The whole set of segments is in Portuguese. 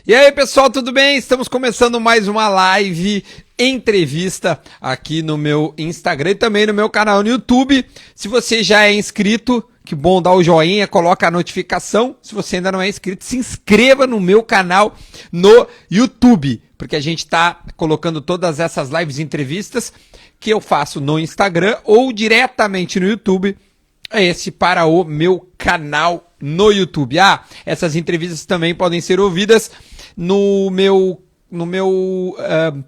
E aí, pessoal, tudo bem? Estamos começando mais uma live entrevista aqui no meu Instagram e também no meu canal no YouTube. Se você já é inscrito, que bom, dá o joinha, coloca a notificação. Se você ainda não é inscrito, se inscreva no meu canal no YouTube, porque a gente está colocando todas essas lives entrevistas que eu faço no Instagram ou diretamente no YouTube, esse para o meu canal no YouTube. Essas entrevistas também podem ser ouvidas no meu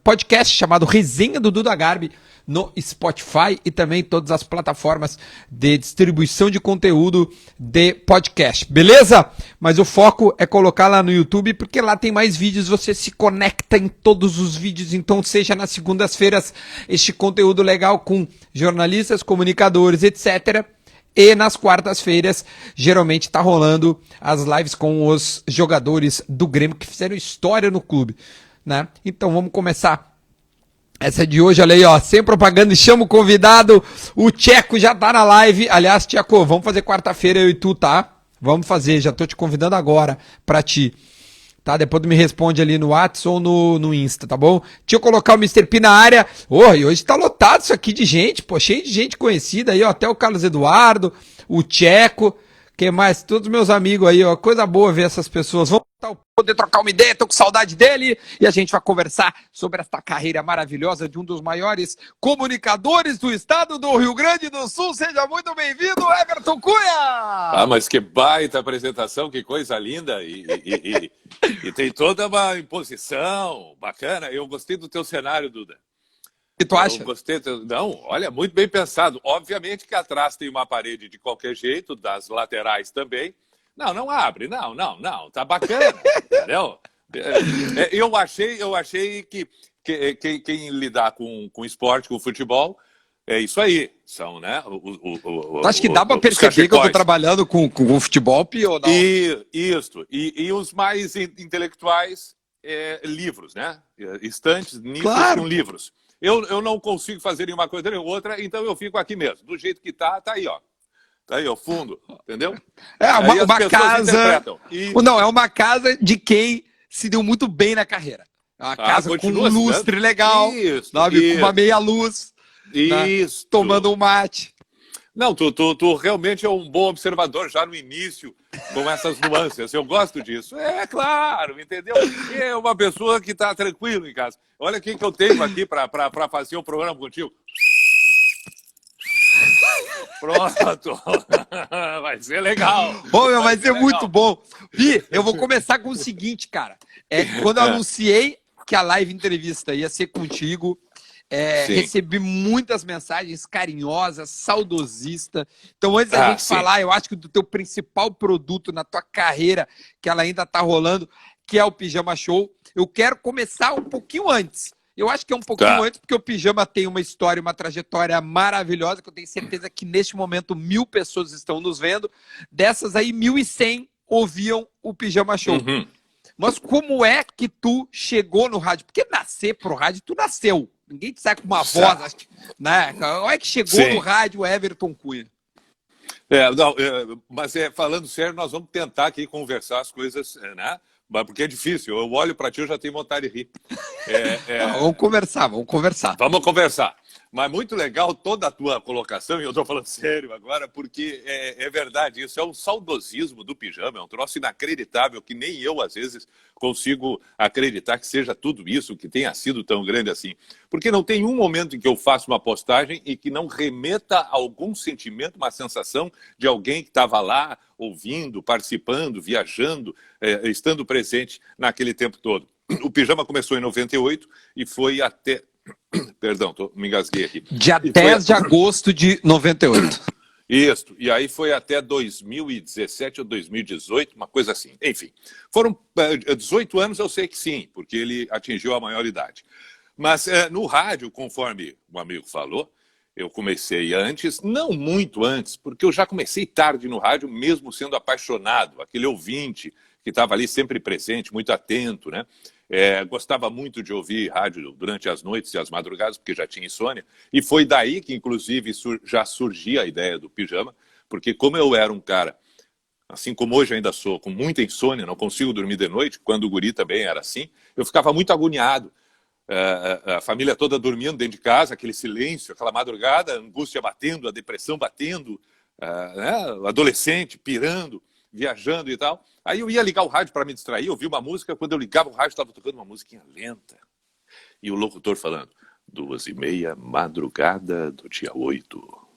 podcast chamado Resenha do Duda Garbi no Spotify e também todas as plataformas de distribuição de conteúdo de podcast, beleza? Mas o foco é colocar lá no YouTube, porque lá tem mais vídeos, você se conecta em todos os vídeos, então seja nas segundas-feiras este conteúdo legal com jornalistas, comunicadores, etc., e nas quartas-feiras, geralmente tá rolando as lives com os jogadores do Grêmio que fizeram história no clube, né? Então vamos começar essa de hoje, olha aí, ó, sem propaganda, e chama o convidado, o Tcheco já tá na live. Aliás, Tcheco, vamos fazer quarta-feira eu e tu, tá? Vamos fazer, já tô te convidando agora pra ti. Tá? Depois tu me responde ali no WhatsApp ou no Insta, tá bom? Deixa eu colocar o Mr. P na área. E hoje tá lotado isso aqui de gente, pô, cheio de gente conhecida aí, ó, até o Carlos Eduardo, o Tcheco, quem mais? Todos meus amigos aí, ó, coisa boa ver essas pessoas. Vamos poder trocar uma ideia, tô com saudade dele, e a gente vai conversar sobre esta carreira maravilhosa de um dos maiores comunicadores do estado do Rio Grande do Sul. Seja muito bem-vindo, Everton Cunha! Mas que baita apresentação, que coisa linda, e tem toda uma imposição bacana. Eu gostei do teu cenário, Duda. O que tu acha? Eu gostei. Não, olha, muito bem pensado. Obviamente que atrás tem uma parede de qualquer jeito, das laterais também. Não abre, não, tá bacana, entendeu? Eu achei que quem lidar com esporte, com futebol, é isso aí, são, né? Acho que dá para perceber que eu tô trabalhando com futebol, ou não? E os mais intelectuais, livros, né? Estantes, nichos claro. Com livros. Eu não consigo fazer nenhuma coisa nem outra, então eu fico aqui mesmo. Do jeito que tá aí, ó. Tá aí, ó, fundo, entendeu? Uma casa... Não, é uma casa de quem se deu muito bem na carreira. É uma casa com um lustre legal, sabe? Com uma meia luz, isso. Né? Tomando um mate. Não, tu realmente é um bom observador já no início, com essas nuances. Eu gosto disso. É claro, entendeu? É uma pessoa que tá tranquilo em casa. Olha quem que eu tenho aqui para fazer o programa contigo. Pronto, vai ser legal. Vai ser legal. Muito bom. E eu vou começar com o seguinte, cara. Quando eu anunciei que a live entrevista ia ser contigo, recebi muitas mensagens carinhosas, saudosistas. Então, antes da gente falar, eu acho que do teu principal produto na tua carreira, que ela ainda tá rolando, que é o Pijama Show, eu quero começar um pouquinho antes. Eu acho que é um pouquinho antes, porque o Pijama tem uma história, uma trajetória maravilhosa, que eu tenho certeza que neste momento 1000 pessoas estão nos vendo. Dessas aí, 1100 ouviam o Pijama Show. Uhum. Mas como é que tu chegou no rádio? Porque nascer pro rádio, tu nasceu. Ninguém te sai com uma voz, acho que, né? Como é que chegou no rádio o Everton Cunha? Mas falando sério, nós vamos tentar aqui conversar as coisas, né? Porque é difícil. Eu olho para ti e já tenho vontade de rir. Vamos conversar. Vamos conversar. Mas muito legal toda a tua colocação, e eu estou falando sério agora, porque é verdade, isso é um saudosismo do Pijama, é um troço inacreditável, que nem eu, às vezes, consigo acreditar que seja tudo isso, que tenha sido tão grande assim. Porque não tem um momento em que eu faço uma postagem e que não remeta a algum sentimento, uma sensação de alguém que estava lá, ouvindo, participando, viajando, estando presente naquele tempo todo. O Pijama começou em 98 e foi até... Perdão, me engasguei aqui. Dia 10 de agosto de 98. Isso, e aí foi até 2017 ou 2018, uma coisa assim. Enfim, foram 18 anos, eu sei que sim, porque ele atingiu a maioridade. Mas no rádio, conforme o amigo falou, eu comecei antes, não muito antes, porque eu já comecei tarde no rádio, mesmo sendo apaixonado, aquele ouvinte que estava ali sempre presente, muito atento, né? Gostava muito de ouvir rádio durante as noites e as madrugadas, porque já tinha insônia, e foi daí que, inclusive, já surgia a ideia do Pijama, porque como eu era um cara assim como hoje ainda sou, com muita insônia, não consigo dormir de noite, quando o guri também era assim, eu ficava muito agoniado. A família toda dormindo dentro de casa, aquele silêncio, aquela madrugada, a angústia batendo, a depressão batendo, né? O adolescente pirando, viajando e tal. Aí eu ia ligar o rádio para me distrair, ouvir uma música, quando eu ligava o rádio estava tocando uma musiquinha lenta. E o locutor falando, 2h30, madrugada do dia 8.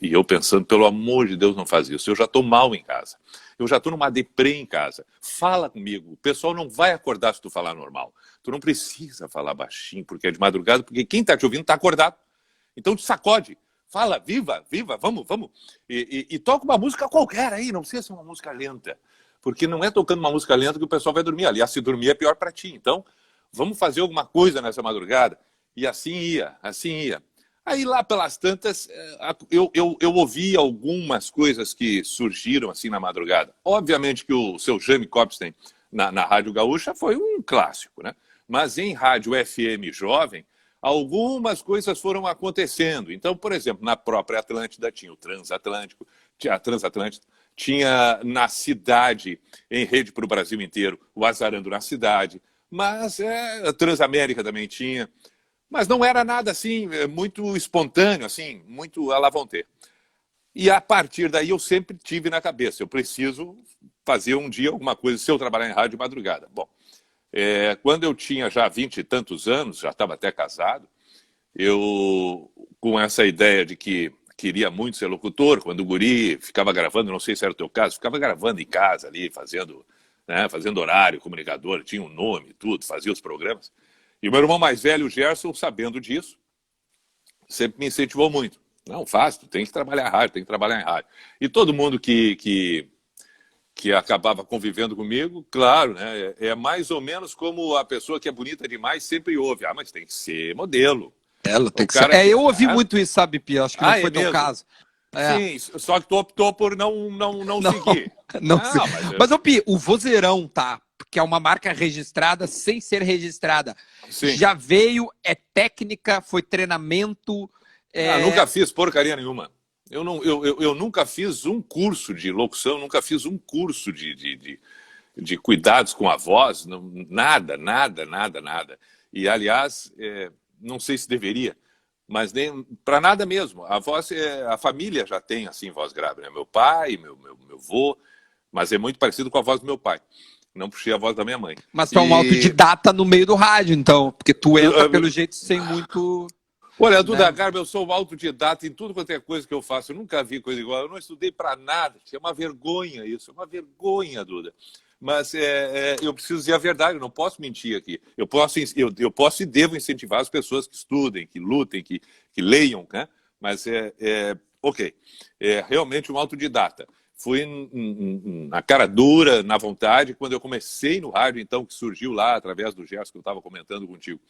E eu pensando, pelo amor de Deus, não faz isso. Eu já estou mal em casa. Eu já estou numa deprê em casa. Fala comigo. O pessoal não vai acordar se tu falar normal. Tu não precisa falar baixinho porque é de madrugada, porque quem está te ouvindo está acordado. Então te sacode. Fala, viva, viva, vamos. E toca uma música qualquer aí, não precisa ser uma música lenta. Porque não é tocando uma música lenta que o pessoal vai dormir. Aliás, se dormir é pior para ti. Então, vamos fazer alguma coisa nessa madrugada. E assim ia. Aí lá pelas tantas, eu ouvi algumas coisas que surgiram assim na madrugada. Obviamente que o seu Jaime Kopstein na Rádio Gaúcha foi um clássico, né? Mas em rádio FM jovem, algumas coisas foram acontecendo. Então, por exemplo, na própria Atlântida tinha o Transatlântico, tinha na cidade, em rede para o Brasil inteiro, o Azarando na Cidade, mas a Transamérica também tinha. Mas não era nada assim, muito espontâneo, assim, muito à la vontade. E a partir daí eu sempre tive na cabeça, eu preciso fazer um dia alguma coisa, se eu trabalhar em rádio de madrugada. Bom, quando eu tinha já 20 e tantos anos, já estava até casado, eu, com essa ideia de que queria muito ser locutor, quando o guri ficava gravando, não sei se era o teu caso, ficava gravando em casa ali, fazendo horário, comunicador, tinha um nome, tudo, fazia os programas. E o meu irmão mais velho, o Gerson, sabendo disso, sempre me incentivou muito. Não, faz, tu tem que trabalhar em rádio, tem que trabalhar em rádio. E todo mundo que acabava convivendo comigo, claro, né, é mais ou menos como a pessoa que é bonita demais sempre ouve. Ah, mas tem que ser modelo. Ela tem O que cara ser. que... Eu ouvi muito isso, sabe, Pia? Acho que não foi teu mesmo? caso. Sim, só que tu optou por não seguir. Não, Mas ô Pi, o vozeirão, tá? Que é uma marca registrada sem ser registrada. Sim. Já veio, é técnica, foi treinamento. Nunca fiz porcaria nenhuma. Eu nunca fiz um curso de locução, nunca fiz um curso de cuidados com a voz, nada. E, aliás, não sei se deveria, mas nem para nada mesmo. A voz, a família já tem assim voz grave, né? Meu pai, meu avô, mas é muito parecido com a voz do meu pai. Não puxei a voz da minha mãe. Mas tu é um autodidata no meio do rádio, então, porque tu entra pelo jeito sem muito... Olha, Duda Garbi, eu sou um autodidata em tudo quanto é coisa que eu faço. Eu nunca vi coisa igual. Eu não estudei para nada. É uma vergonha isso. É uma vergonha, Duda. Mas eu preciso dizer a verdade. Eu não posso mentir aqui. Eu posso e devo incentivar as pessoas que estudem, que lutem, que leiam, né? Mas ok. É realmente um autodidata. Fui na cara dura, na vontade, quando eu comecei no rádio, então, que surgiu lá, através do Gerson, que eu estava comentando contigo,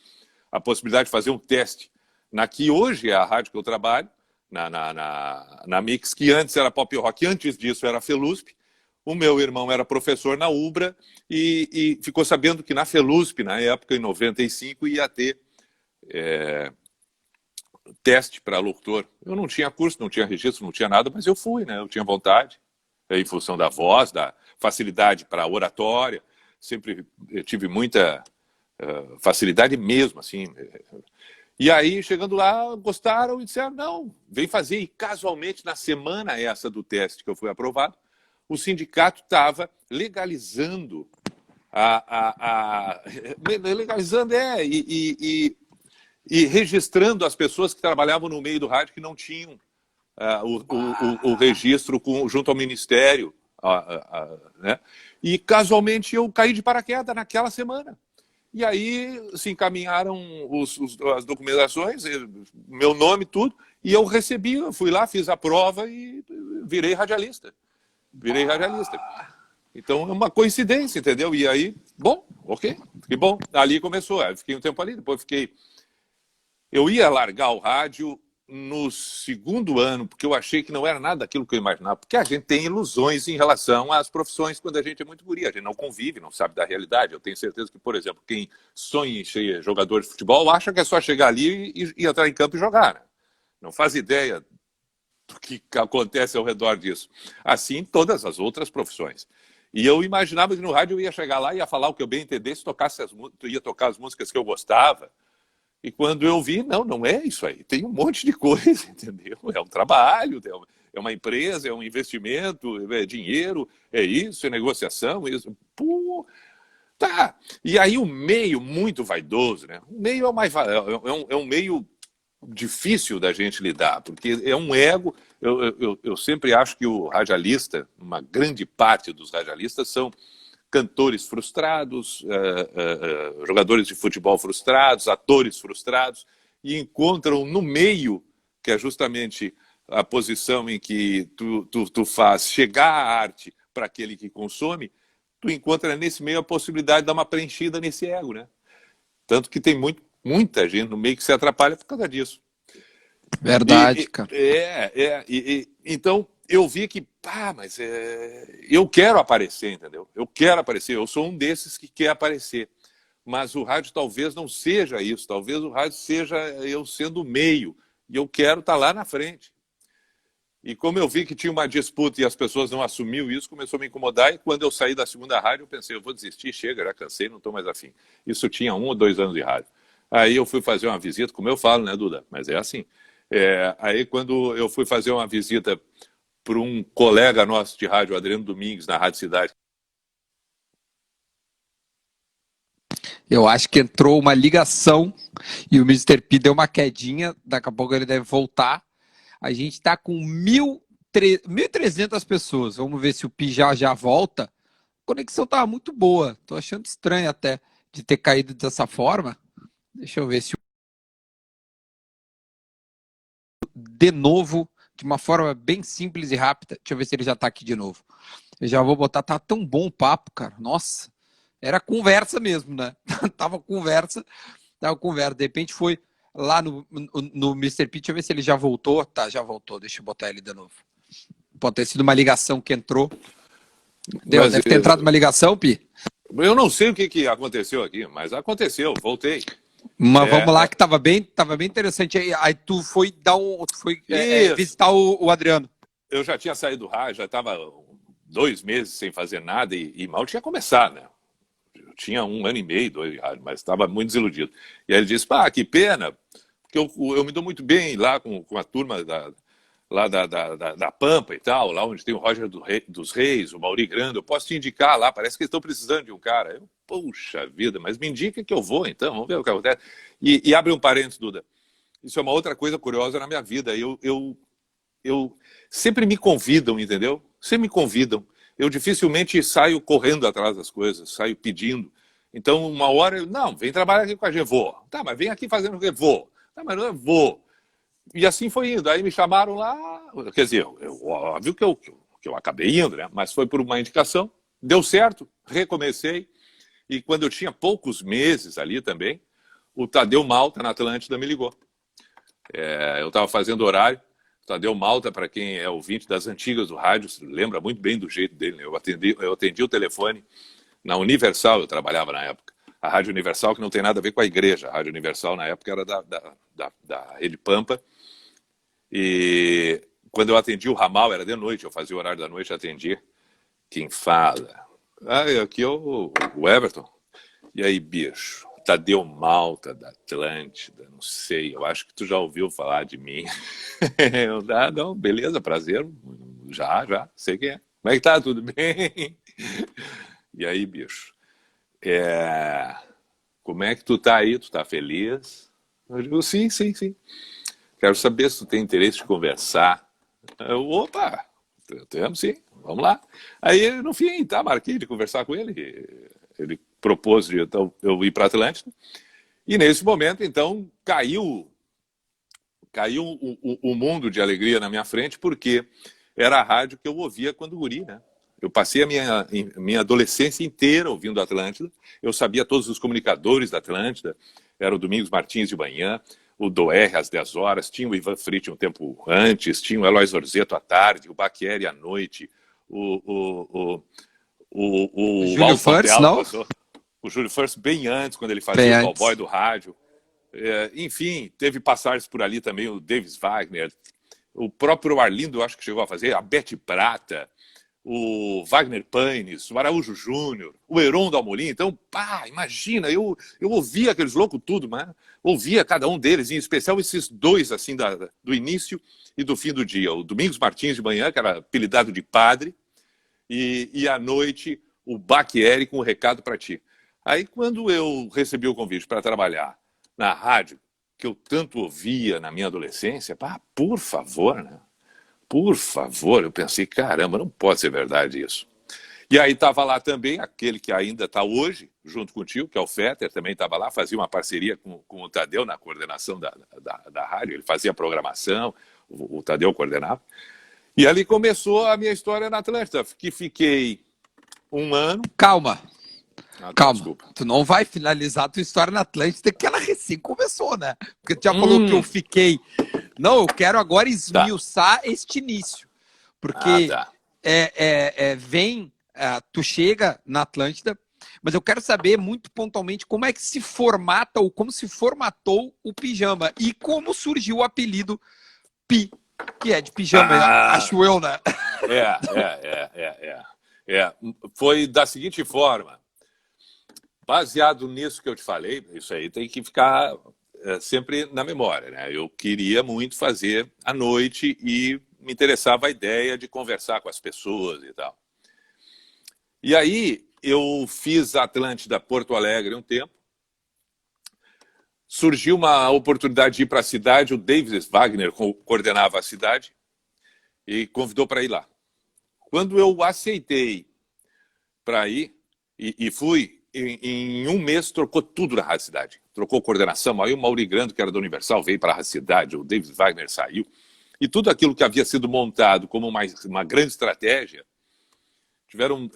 a possibilidade de fazer um teste na que hoje é a rádio que eu trabalho, na Mix, que antes era Pop Rock, antes disso era Felusp. O meu irmão era professor na Ubra e ficou sabendo que na Felusp, na época, em 95, ia ter teste para locutor. Eu não tinha curso, não tinha registro, não tinha nada, mas eu fui, né? Eu tinha vontade, em função da voz, da facilidade para oratória. Sempre tive muita facilidade mesmo, assim. E aí, chegando lá, gostaram e disseram, não, vem fazer. E casualmente, na semana essa do teste que eu fui aprovado, o sindicato estava legalizando e registrando as pessoas que trabalhavam no meio do rádio que não tinham o registro junto ao Ministério. Né? E casualmente eu caí de paraquedas naquela semana. E aí se encaminharam as documentações, meu nome, tudo, e eu recebi, eu fui lá, fiz a prova e virei radialista. Então é uma coincidência, entendeu? E aí, bom, ok, que bom. Ali começou, eu fiquei um tempo ali, depois eu ia largar o rádio no segundo ano, porque eu achei que não era nada daquilo que eu imaginava, porque a gente tem ilusões em relação às profissões quando a gente é muito guri, a gente não convive, não sabe da realidade. Eu tenho certeza que, por exemplo, quem sonha em ser jogador de futebol acha que é só chegar ali e entrar em campo e jogar, né? Não faz ideia do que acontece ao redor disso. Assim, todas as outras profissões. E eu imaginava que no rádio eu ia chegar lá e ia falar o que eu bem entendesse, ia tocar as músicas que eu gostava. E quando eu vi, não é isso aí. Tem um monte de coisa, entendeu? É um trabalho, é uma empresa, é um investimento, é dinheiro, é isso, é negociação, isso. Pô, tá. E aí o meio muito vaidoso, né? O meio é um meio difícil da gente lidar, porque é um ego. Eu sempre acho que o radialista, uma grande parte dos radialistas são cantores frustrados, jogadores de futebol frustrados, atores frustrados, e encontram no meio, que é justamente a posição em que tu faz chegar a arte para aquele que consome, tu encontra nesse meio a possibilidade de dar uma preenchida nesse ego, né? Tanto que tem muita gente no meio que se atrapalha por causa disso. Verdade, cara. Então, eu vi que, eu quero aparecer, entendeu? Eu quero aparecer, eu sou um desses que quer aparecer. Mas o rádio talvez não seja isso, talvez o rádio seja eu sendo o meio, e eu quero estar lá na frente. E como eu vi que tinha uma disputa e as pessoas não assumiam isso, começou a me incomodar, e quando eu saí da segunda rádio, eu pensei, eu vou desistir, chega, já cansei, não estou mais afim. Isso tinha 1 ou 2 anos de rádio. Aí eu fui fazer uma visita, como eu falo, né, Duda? Mas é assim. Aí quando eu fui fazer uma visita para um colega nosso de rádio, Adriano Domingues, na Rádio Cidade. Eu acho que entrou uma ligação e o Mr. P deu uma quedinha, daqui a pouco ele deve voltar. A gente está com 1.300 pessoas. Vamos ver se o Pi já volta. A conexão estava muito boa. Estou achando estranho até de ter caído dessa forma. Deixa eu ver se de novo, de uma forma bem simples e rápida. Deixa eu ver se ele já está aqui de novo. Eu já vou botar, tá tão bom o papo, cara. Nossa, era conversa mesmo, né? Tava conversa. De repente foi lá no Mr. P. Deixa eu ver se ele já voltou. Tá, já voltou. Deixa eu botar ele de novo. Pode ter sido uma ligação que entrou. Deve ter entrado uma ligação, Pi? Eu não sei o que aconteceu aqui, mas aconteceu, voltei. Mas vamos lá, que estava bem interessante. Aí tu foi visitar o Adriano. Eu já tinha saído do rádio, já estava 2 meses sem fazer nada e mal tinha começado, né? Eu tinha 1 ano e meio, 2 de rádio, mas estava muito desiludido. E aí ele disse, que pena, porque eu me dou muito bem lá com a turma da Pampa e tal, lá onde tem o Roger dos Reis, o Mauri Grande, eu posso te indicar lá, parece que eles estão precisando de um cara. Eu, puxa vida, mas me indica que eu vou então, vamos ver o que acontece. E abre um parênteses, Duda, isso é uma outra coisa curiosa na minha vida, eu sempre me convidam, entendeu? Sempre me convidam. Eu dificilmente saio correndo atrás das coisas, saio pedindo. Então, uma hora, não, vem trabalhar aqui com a gente, vou. Tá, mas vem aqui fazendo o quê? Vou. Tá, mas não é vou. E assim foi indo. Aí me chamaram lá, quer dizer, óbvio que eu acabei indo, né? Mas foi por uma indicação, deu certo, recomecei. E quando eu tinha poucos meses ali também, o Tadeu Malta, na Atlântida, me ligou. Eu estava fazendo horário. Tadeu Malta, para quem é ouvinte das antigas do rádio, lembra muito bem do jeito dele, né? Eu atendi o telefone na Universal, eu trabalhava na época. A Rádio Universal, que não tem nada a ver com a igreja. A Rádio Universal, na época, era da Rede Pampa. E quando eu atendi o ramal, era de noite, eu fazia o horário da noite, atendi. Quem fala? Aqui é o Everton. E aí, bicho? Tadeu Malta, da Atlântida, não sei, eu acho que tu já ouviu falar de mim. Não, beleza, prazer, já, sei quem é. Como é que tá? Tudo bem? E aí, bicho? Como é que tu tá aí? Tu tá feliz? Eu digo, sim. Quero saber se tu tem interesse de conversar. Opa, temos sim, vamos lá. Aí, no fim, marquei de conversar com ele. Ele propôs de eu ir para a Atlântida. E nesse momento, então, caiu o mundo de alegria na minha frente, porque era a rádio que eu ouvia quando guri, né? Eu passei a minha adolescência inteira ouvindo a Atlântida. Eu sabia todos os comunicadores da Atlântida. Era o Domingos Martins de manhã, o Doer às 10 horas, tinha o Ivan Fritti um tempo antes, tinha o Eloy Zorzeto à tarde, o Baqueri à noite, o Júlio First, não? Passou. O Júlio First bem antes, quando ele fazia o cowboy do rádio. Enfim, teve passagens por ali também o Davis Wagner, o próprio Arlindo, eu acho que chegou a fazer, a Bete Prata, o Wagner Paines, o Araújo Júnior, o Heron Dalmolin. Então, imagina, eu ouvia aqueles loucos tudo, mas ouvia cada um deles, em especial esses dois, assim, do início e do fim do dia. O Domingos Martins de manhã, que era apelidado de padre, e à noite o Baquieri com um recado para ti. Aí, quando eu recebi o convite para trabalhar na rádio, que eu tanto ouvia na minha adolescência, por favor, né? Por favor, eu pensei, caramba, não pode ser verdade isso. E aí estava lá também aquele que ainda está hoje, junto contigo, que é o Fetter, também estava lá, fazia uma parceria com o Tadeu na coordenação da rádio, ele fazia a programação, o Tadeu coordenava. E ali começou a minha história na Atlântida, que fiquei um ano... Calma. Calma, desculpa. Tu não vai finalizar a tua história na Atlântida, que ela recém começou, né? Porque tu já falou que eu fiquei... Não, eu quero agora esmiuçar este início. Porque tu chega na Atlântida, mas eu quero saber muito pontualmente como é que se formata ou como se formatou o pijama e como surgiu o apelido Pi, que é de pijama, acho eu, né? Foi da seguinte forma. Baseado nisso que eu te falei, isso aí tem que ficar sempre na memória, né? Eu queria muito fazer à noite e me interessava a ideia de conversar com as pessoas e tal. E aí eu fiz a Atlântida Porto Alegre um tempo. Surgiu uma oportunidade de ir para a cidade, o Davis Wagner coordenava a cidade e convidou para ir lá. Quando eu aceitei para ir e fui, em um mês trocou tudo na Rádio Cidade. Trocou coordenação. Aí o Mauri Grando, que era da Universal, veio para a Rádio Cidade, o David Wagner saiu. E tudo aquilo que havia sido montado como uma grande estratégia, tiveram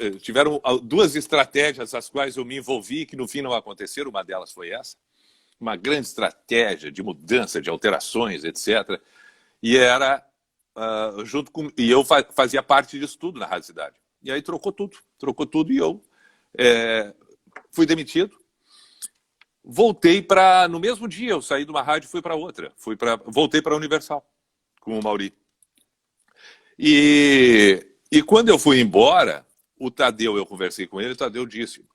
duas estratégias às quais eu me envolvi, que no fim não aconteceram. Uma delas foi essa. Uma grande estratégia de mudança, de alterações, etc. E era e eu fazia parte disso tudo na Rádio Cidade. E aí trocou tudo e eu fui demitido. Voltei no mesmo dia, eu saí de uma rádio e fui para outra. Voltei para a Universal com o Mauri. E quando eu fui embora, o Tadeu, eu conversei com ele, o Tadeu disse: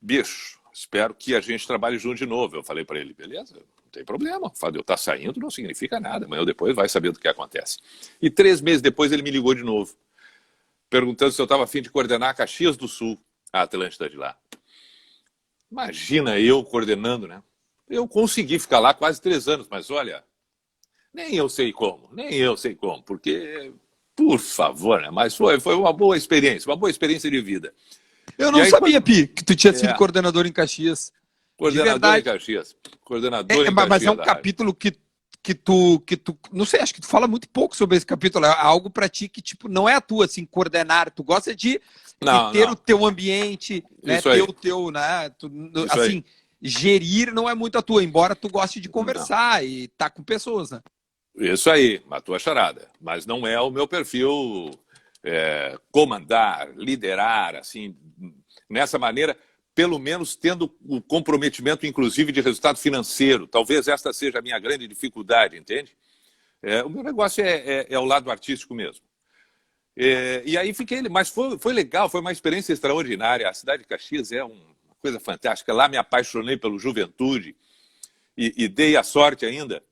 bicho, espero que a gente trabalhe junto de novo. Eu falei para ele: beleza, não tem problema, o fato de eu estar saindo não significa nada, amanhã ou depois vai saber do que acontece. E 3 meses depois ele me ligou de novo, perguntando se eu estava a fim de coordenar a Caxias do Sul, a Atlântida de lá. Imagina eu coordenando, né? Eu consegui ficar lá quase 3 anos, mas olha, nem eu sei como, porque, por favor, né? Mas foi uma boa experiência de vida. Eu não sabia, Pi, que tu tinha sido coordenador em Caxias. Coordenador em Caxias. Mas é um capítulo que tu, não sei, acho que tu fala muito pouco sobre esse capítulo. É algo pra ti que, tipo, não é a tua, assim, coordenar. Tu gosta de ter o teu ambiente, né? Ter o teu, né? Assim, gerir não é muito a tua, embora tu goste de conversar e tá com pessoas, né? Isso aí, matou a charada. Mas não é o meu perfil comandar, liderar, assim, nessa maneira, pelo menos tendo o comprometimento, inclusive, de resultado financeiro. Talvez esta seja a minha grande dificuldade, entende? O meu negócio é o lado artístico mesmo. E aí fiquei... Mas foi legal, foi uma experiência extraordinária. A cidade de Caxias é uma coisa fantástica. Lá me apaixonei pelo Juventude e dei a sorte ainda.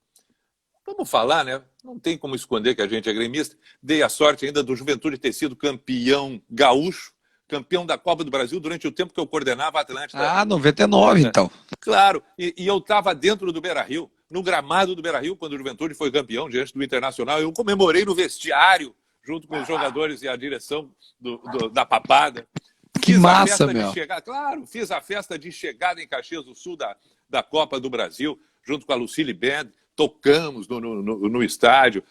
Vamos falar, né? Não tem como esconder que a gente é gremista. Dei a sorte ainda do Juventude ter sido campeão gaúcho, campeão da Copa do Brasil durante o tempo que eu coordenava a Atlântida. 99, então. Claro, e eu estava dentro do Beira-Rio, no gramado do Beira-Rio, quando o Juventude foi campeão diante do Internacional. Eu comemorei no vestiário, junto com os jogadores e a direção da Papada. Que massa, meu. Claro, fiz a festa de chegada em Caxias do Sul da Copa do Brasil, junto com a Lucille Band. Tocamos no estádio.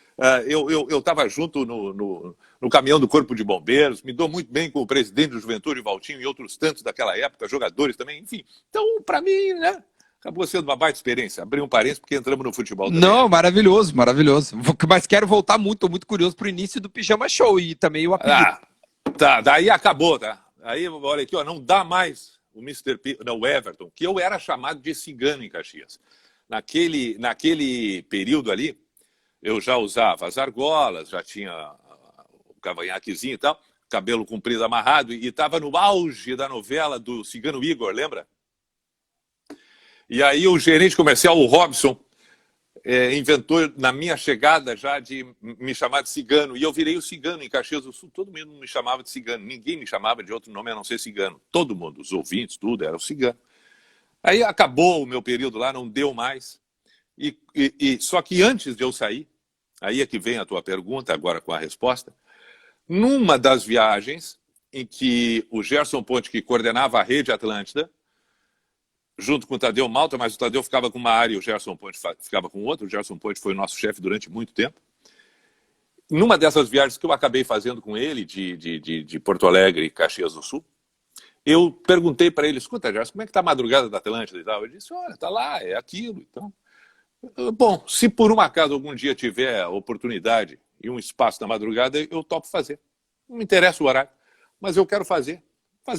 Eu estava junto no caminhão do Corpo de Bombeiros, me dou muito bem com o presidente do Juventude, Valtinho, e outros tantos daquela época, jogadores também, enfim. Então, para mim, né, acabou sendo uma baita experiência. Abri um parênteses porque entramos no futebol também. Não, maravilhoso, maravilhoso. Mas quero voltar muito curioso para o início do Pijama Show e também o apelido. Tá, daí acabou, tá? Aí, olha aqui, ó, não dá mais o Mr. P, não, o Everton, que eu era chamado de cigano em Caxias. Naquele período ali, eu já usava as argolas, já tinha o cavanhaquezinho e tal, cabelo comprido amarrado, e estava no auge da novela do Cigano Igor, lembra? E aí o gerente comercial, o Robson, inventou na minha chegada já de me chamar de cigano, e eu virei o cigano em Caxias do Sul. Todo mundo me chamava de cigano, ninguém me chamava de outro nome a não ser cigano. Todo mundo, os ouvintes, tudo, era o cigano. Aí acabou o meu período lá, não deu mais. Só que antes de eu sair, aí é que vem a tua pergunta, agora com a resposta, numa das viagens em que o Gerson Ponte, que coordenava a Rede Atlântida, junto com o Tadeu Malta, mas o Tadeu ficava com uma área e o Gerson Ponte ficava com outra. O Gerson Ponte foi o nosso chefe durante muito tempo. Numa dessas viagens que eu acabei fazendo com ele, de Porto Alegre e Caxias do Sul, eu perguntei para ele, escuta, Gerson, como é que está a madrugada da Atlântida e tal? Ele disse, olha, está lá, é aquilo. Então, bom, se por um acaso algum dia tiver oportunidade e um espaço na madrugada, eu topo fazer. Não me interessa o horário, mas eu quero fazer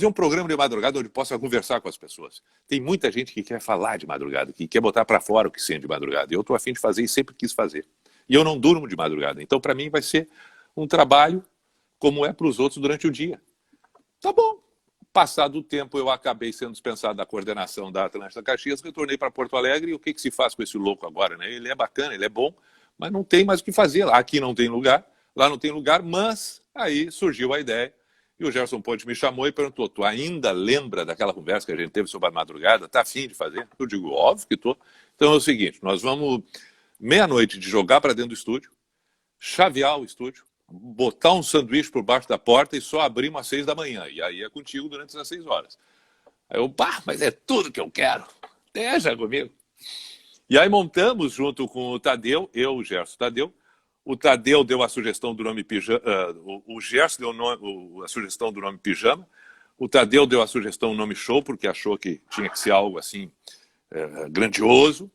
um programa de madrugada onde possa conversar com as pessoas. Tem muita gente que quer falar de madrugada, que quer botar para fora o que sente de madrugada. Eu estou a fim de fazer e sempre quis fazer. E eu não durmo de madrugada. Então, para mim, vai ser um trabalho como é para os outros durante o dia. Tá bom. Passado o tempo, eu acabei sendo dispensado da coordenação da Atlântida Caxias, retornei para Porto Alegre, e o que se faz com esse louco agora, né? Ele é bacana, ele é bom, mas não tem mais o que fazer. Aqui não tem lugar, lá não tem lugar, mas aí surgiu a ideia, e o Gerson Ponte me chamou e perguntou, tu ainda lembra daquela conversa que a gente teve sobre a madrugada? Tá afim de fazer? Eu digo, óbvio que tô. Então é o seguinte, nós vamos, meia-noite, de jogar para dentro do estúdio, chavear o estúdio, botar um sanduíche por baixo da porta e só abrimos às 6 da manhã. E aí é contigo durante as 6 horas. Aí eu, mas é tudo que eu quero. Deixa comigo. E aí montamos junto com o Tadeu, eu, o Gerson, Tadeu. O Tadeu deu a sugestão do nome Pijama, o Gerson deu a sugestão do nome Pijama. O Tadeu deu a sugestão do nome Show, porque achou que tinha que ser algo assim grandioso.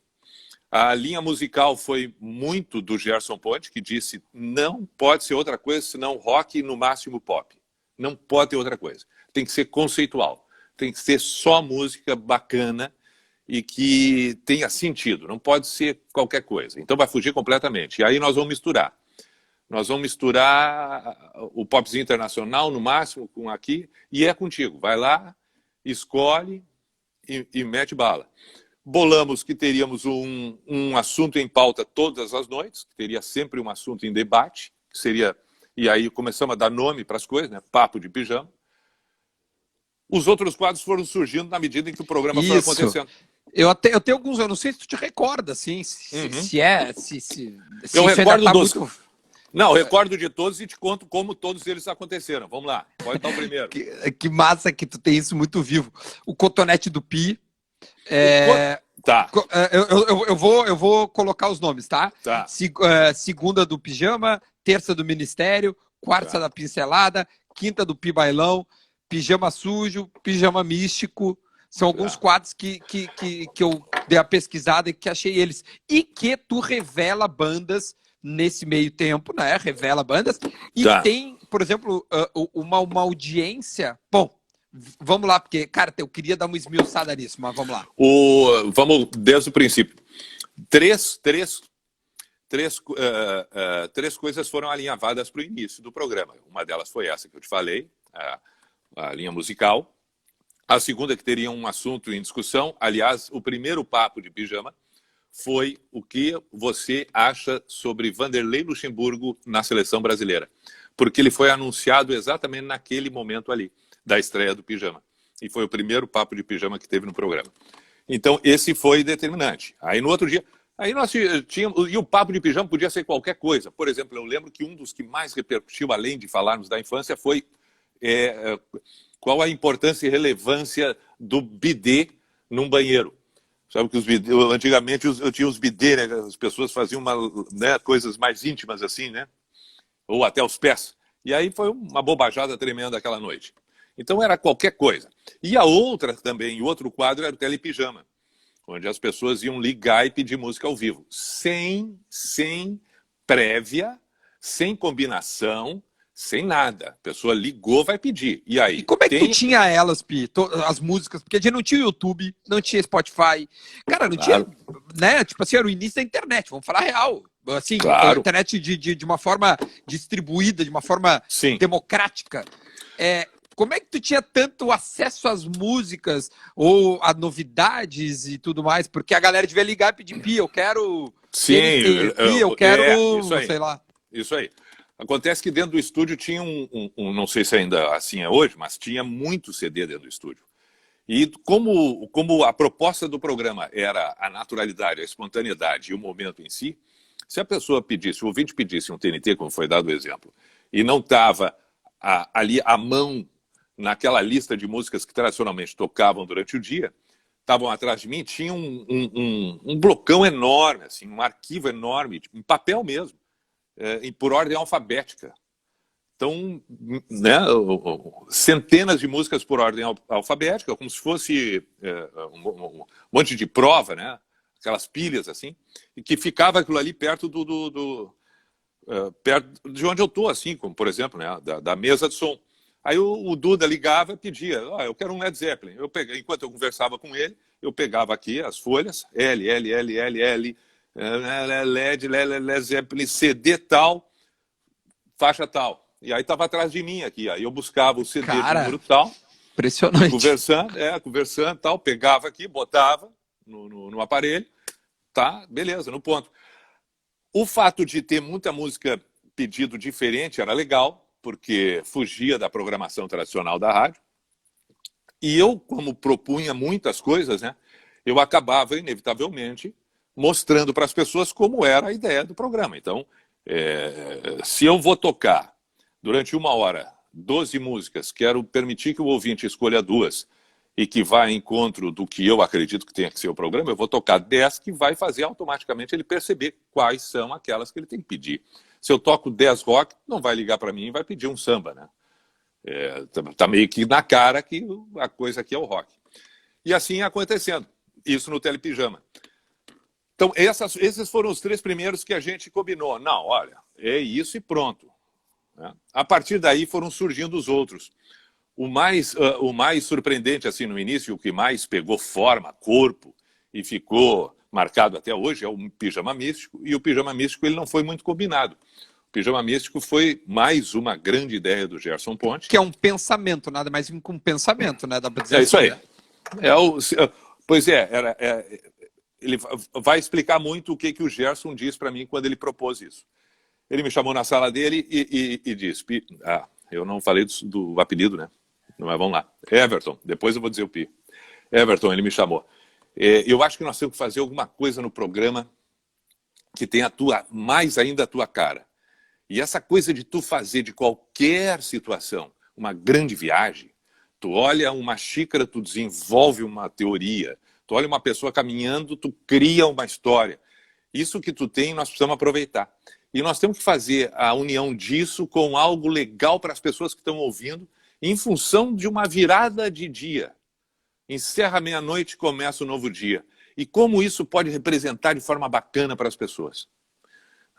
A linha musical foi muito do Gerson Ponte, que disse não pode ser outra coisa senão rock e no máximo pop. Não pode ter outra coisa. Tem que ser conceitual. Tem que ser só música bacana e que tenha sentido. Não pode ser qualquer coisa. Então vai fugir completamente. E aí nós vamos misturar. Nós vamos misturar o popzinho internacional no máximo com aqui e é contigo. Vai lá, escolhe e mete bala. Bolamos que teríamos um assunto em pauta todas as noites, que teria sempre um assunto em debate, que seria... E aí começamos a dar nome para as coisas, né? Papo de Pijama. Os outros quadros foram surgindo na medida em que o programa foi acontecendo. Eu tenho alguns, eu não sei se tu te recorda, assim, eu recordo dos... Muito... Não, eu recordo de todos e te conto como todos eles aconteceram. Vamos lá, pode dar o primeiro. que massa que tu tem isso muito vivo. O Cotonete do Pi. Tá. Eu vou colocar os nomes, tá? Tá. Segunda do Pijama, terça do Ministério, quarta da Pincelada, quinta do Pi Bailão, Pijama Sujo, Pijama Místico. São alguns quadros que eu dei a pesquisada e que achei eles. E que tu revela bandas nesse meio tempo, né? Revela bandas. E tem, por exemplo, uma audiência... Bom, vamos lá, porque, cara, eu queria dar uma esmiuçada nisso, mas vamos lá. Vamos desde o princípio. Três coisas foram alinhavadas para o início do programa. Uma delas foi essa que eu te falei, a linha musical. A segunda, que teria um assunto em discussão. Aliás, o primeiro papo de Pijama foi o que você acha sobre Vanderlei Luxemburgo na seleção brasileira. Porque ele foi anunciado exatamente naquele momento ali, da estreia do Pijama. E foi o primeiro papo de Pijama que teve no programa. Então, esse foi determinante. Aí, no outro dia... Aí nós tínhamos... E o papo de Pijama podia ser qualquer coisa. Por exemplo, eu lembro que um dos que mais repercutiu, além de falarmos da infância, foi... qual a importância e relevância do bidê num banheiro. Sabe que antigamente eu tinha os bidê, né? As pessoas faziam coisas mais íntimas assim, né? Ou até os pés. E aí foi uma bobajada tremenda aquela noite. Então era qualquer coisa. E a outra também, o outro quadro era o Telepijama, onde as pessoas iam ligar e pedir música ao vivo. Sem prévia, sem combinação, sem nada. A pessoa ligou, vai pedir. E aí? E como é que tu tinha elas, Pi? As músicas? Porque a gente não tinha YouTube, não tinha Spotify. Cara, não tinha... Né? Tipo assim, era o início da internet, vamos falar real. assim, a Claro. internet de uma forma distribuída, de uma forma Sim. democrática. Como é que tu tinha tanto acesso às músicas ou a novidades e tudo mais? Porque a galera devia ligar e pedir, Pi, eu quero Sim, TNT, Pi, eu quero, isso aí. sei lá. Isso aí. Acontece que dentro do estúdio tinha não sei se ainda assim é hoje, mas tinha muito CD dentro do estúdio. E como a proposta do programa era a naturalidade, a espontaneidade e o momento em si, se a pessoa pedisse, o ouvinte pedisse um TNT, como foi dado o exemplo, e não estava ali à mão naquela lista de músicas que tradicionalmente tocavam durante o dia, estavam atrás de mim, tinha um blocão enorme, assim, um arquivo enorme, em papel mesmo, por ordem alfabética. Então, né, centenas de músicas por ordem alfabética, como se fosse um monte de prova, né? Aquelas pilhas assim, e que ficava aquilo ali perto perto de onde eu estou, assim, como por exemplo, né, da mesa de som. Aí o Duda ligava e pedia, eu quero um Led Zeppelin. Enquanto eu conversava com ele, eu pegava aqui as folhas, Led Zeppelin, CD tal, faixa tal. E aí estava atrás de mim aqui. Aí eu buscava o CD de número tal. Impressionante. Conversando tal. Pegava aqui, botava no aparelho. Tá, beleza, no ponto. O fato de ter muita música pedido diferente era legal, porque fugia da programação tradicional da rádio. E eu, como propunha muitas coisas, né, eu acabava, inevitavelmente, mostrando para as pessoas como era a ideia do programa. Então, se eu vou tocar durante 1 hora 12 músicas, quero permitir que o ouvinte escolha 2 e que vá ao encontro do que eu acredito que tenha que ser o programa, eu vou tocar 10 que vai fazer automaticamente ele perceber quais são aquelas que ele tem que pedir. Se eu toco 10 rock, não vai ligar para mim e vai pedir um samba, né? Tá meio que na cara que a coisa aqui é o rock. E assim acontecendo. Isso no Telepijama. Então, esses foram os 3 primeiros que a gente combinou. Não, olha, é isso e pronto. A partir daí foram surgindo os outros. O mais surpreendente assim no início, o que mais pegou forma, corpo e ficou marcado até hoje é o Pijama Místico. E o Pijama Místico ele não foi muito combinado. O Pijama Místico foi mais uma grande ideia do Gerson Ponte. Que é um pensamento, nada mais que um pensamento, né? Dá pra dizer É isso aí. né? Ele vai explicar muito o que o Gerson disse para mim quando ele propôs isso. Ele me chamou na sala dele e disse, eu não falei do apelido, né? Mas vamos lá. Everton, depois eu vou dizer o Pi. Everton, ele me chamou. Eu acho que nós temos que fazer alguma coisa no programa que tenha mais ainda a tua cara. E essa coisa de tu fazer de qualquer situação uma grande viagem, tu olha uma xícara, tu desenvolve uma teoria, tu olha uma pessoa caminhando, tu cria uma história. Isso que tu tem, nós precisamos aproveitar. E nós temos que fazer a união disso com algo legal para as pessoas que estão ouvindo, em função de uma virada de dia. Encerra meia-noite, começa um novo dia. E como isso pode representar de forma bacana para as pessoas?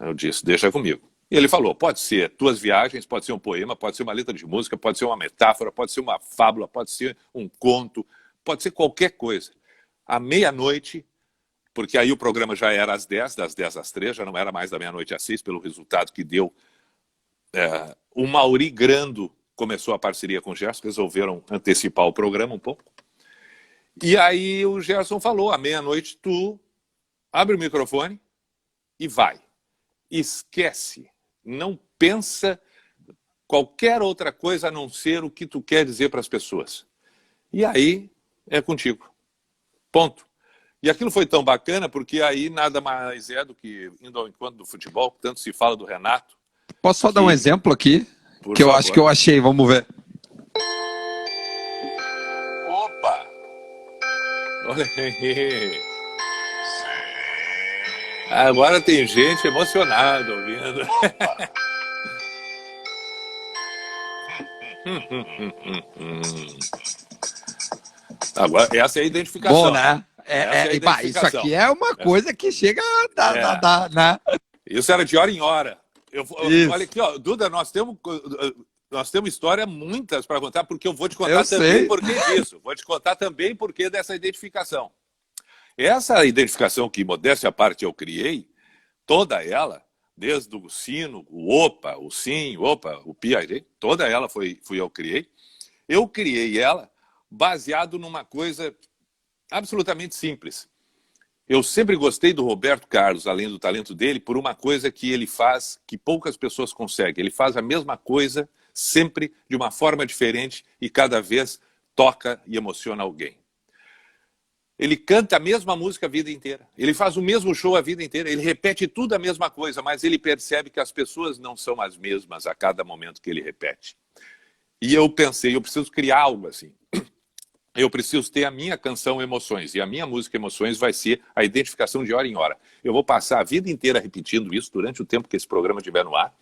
Eu disse, deixa comigo. E ele falou, pode ser tuas viagens, pode ser um poema, pode ser uma letra de música, pode ser uma metáfora, pode ser uma fábula, pode ser um conto, pode ser qualquer coisa. À meia-noite, porque aí o programa já era às 10, das 10 às 3, já não era mais da meia-noite às 6, pelo resultado que deu. O Mauri Grando começou a parceria com o Gerson, resolveram antecipar o programa um pouco. E aí o Gerson falou, à meia-noite tu abre o microfone e vai. Esquece, não pensa qualquer outra coisa a não ser o que tu quer dizer para as pessoas. E aí é contigo. Ponto. E aquilo foi tão bacana porque aí nada mais é do que, indo ao encontro do futebol, tanto se fala do Renato. Posso só dar um exemplo aqui? Que eu acho que eu achei, vamos ver. Opa! Olha aí. Agora tem gente emocionada ouvindo. Agora, essa é a identificação. Bom, né? Isso aqui é uma coisa que chega né? Isso era de hora em hora. Olha aqui, ó, Duda, nós temos história muitas para contar, porque eu vou te contar também por que disso. Vou te contar também por que dessa identificação. Essa identificação que, modéstia à parte, eu criei, toda ela, desde o sino, o opa, o sim, opa, o piarê, toda ela fui eu que criei. Eu criei ela baseado numa coisa absolutamente simples. Eu sempre gostei do Roberto Carlos, além do talento dele, por uma coisa que ele faz que poucas pessoas conseguem. Ele faz a mesma coisa, sempre de uma forma diferente e cada vez toca e emociona alguém. Ele canta a mesma música a vida inteira. Ele faz o mesmo show a vida inteira. Ele repete tudo a mesma coisa, mas ele percebe que as pessoas não são as mesmas a cada momento que ele repete. E eu pensei, eu preciso criar algo assim. Eu preciso ter a minha canção Emoções. E a minha música Emoções vai ser a identificação de hora em hora. Eu vou passar a vida inteira repetindo isso durante o tempo que esse programa estiver no ar.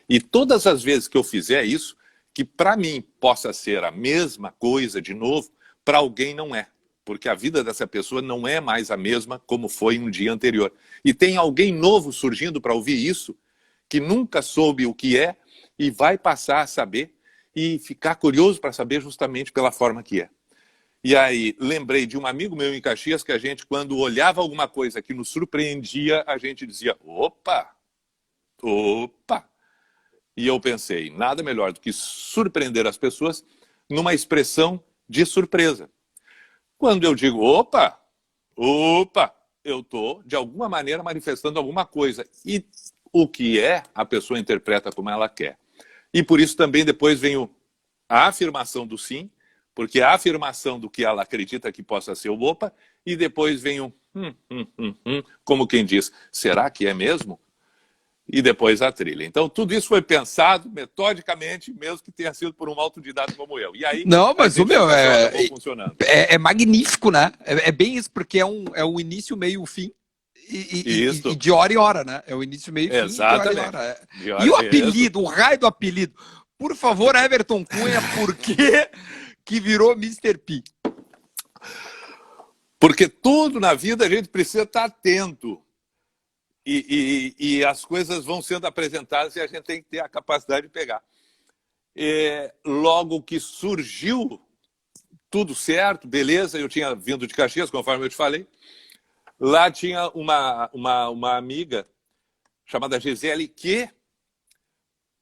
E todas as vezes que eu fizer isso, que para mim possa ser a mesma coisa de novo, para alguém não é. Porque a vida dessa pessoa não é mais a mesma como foi um dia anterior. E tem alguém novo surgindo para ouvir isso, que nunca soube o que é, e vai passar a saber e ficar curioso para saber justamente pela forma que é. E aí, lembrei de um amigo meu em Caxias que a gente, quando olhava alguma coisa que nos surpreendia, a gente dizia, opa, opa. E eu pensei, nada melhor do que surpreender as pessoas numa expressão de surpresa. Quando eu digo, opa, opa, eu estou, de alguma maneira, manifestando alguma coisa. E o que é, a pessoa interpreta como ela quer. E por isso também depois vem a afirmação do sim, porque a afirmação do que ela acredita que possa ser o opa, e depois vem como quem diz, será que é mesmo? E depois a trilha. Então, tudo isso foi pensado metodicamente, mesmo que tenha sido por um autodidata como eu. E aí, não, mas o meu funcionando. É magnífico, né? É bem isso, porque é um início, meio, fim. E de hora em hora, né? É o início, meio e fim, de hora em hora. E o apelido, o raio do apelido. Por favor, Everton Cunha, por que virou Mr. P? Porque tudo na vida a gente precisa estar atento. E as coisas vão sendo apresentadas e a gente tem que ter a capacidade de pegar. Logo que surgiu tudo certo, beleza, eu tinha vindo de Caxias, conforme eu te falei. Lá tinha uma amiga chamada Gisele que,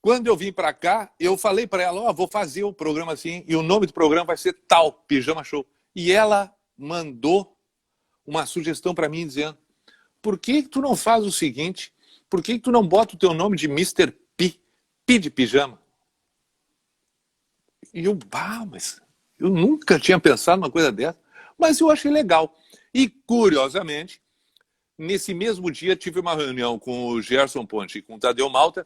quando eu vim para cá, eu falei para ela, vou fazer um programa assim, e o nome do programa vai ser tal, Pijama Show. E ela mandou uma sugestão para mim dizendo, por que tu não faz o seguinte? Por que tu não bota o teu nome de Mr. P? P de pijama. E eu, mas eu nunca tinha pensado numa coisa dessa. Mas eu achei legal. E, curiosamente, nesse mesmo dia tive uma reunião com o Gerson Ponte e com o Tadeu Malta,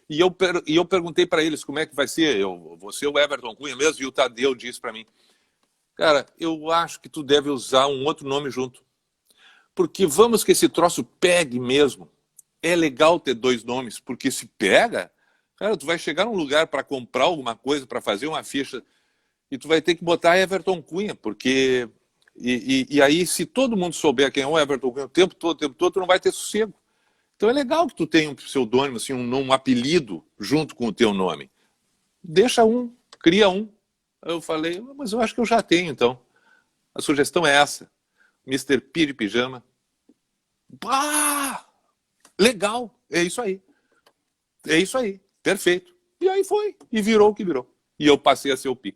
e eu perguntei para eles como é que vai ser. Eu vou ser o Everton Cunha mesmo, e o Tadeu disse para mim, cara, eu acho que tu deve usar um outro nome junto. Porque vamos que esse troço pegue mesmo. É legal ter dois nomes, porque se pega, cara, tu vai chegar num lugar para comprar alguma coisa, para fazer uma ficha, e tu vai ter que botar Everton Cunha, porque... E aí, se todo mundo souber quem é o Everton Cunha o tempo todo, tu não vai ter sossego. Então é legal que tu tenha um pseudônimo, assim, um apelido junto com o teu nome. Deixa um, cria um. Eu falei, mas eu acho que eu já tenho, então. A sugestão é essa. Mr. P de pijama. Legal, é isso aí. É isso aí, perfeito. E aí foi, e virou o que virou. E eu passei a ser o Pi.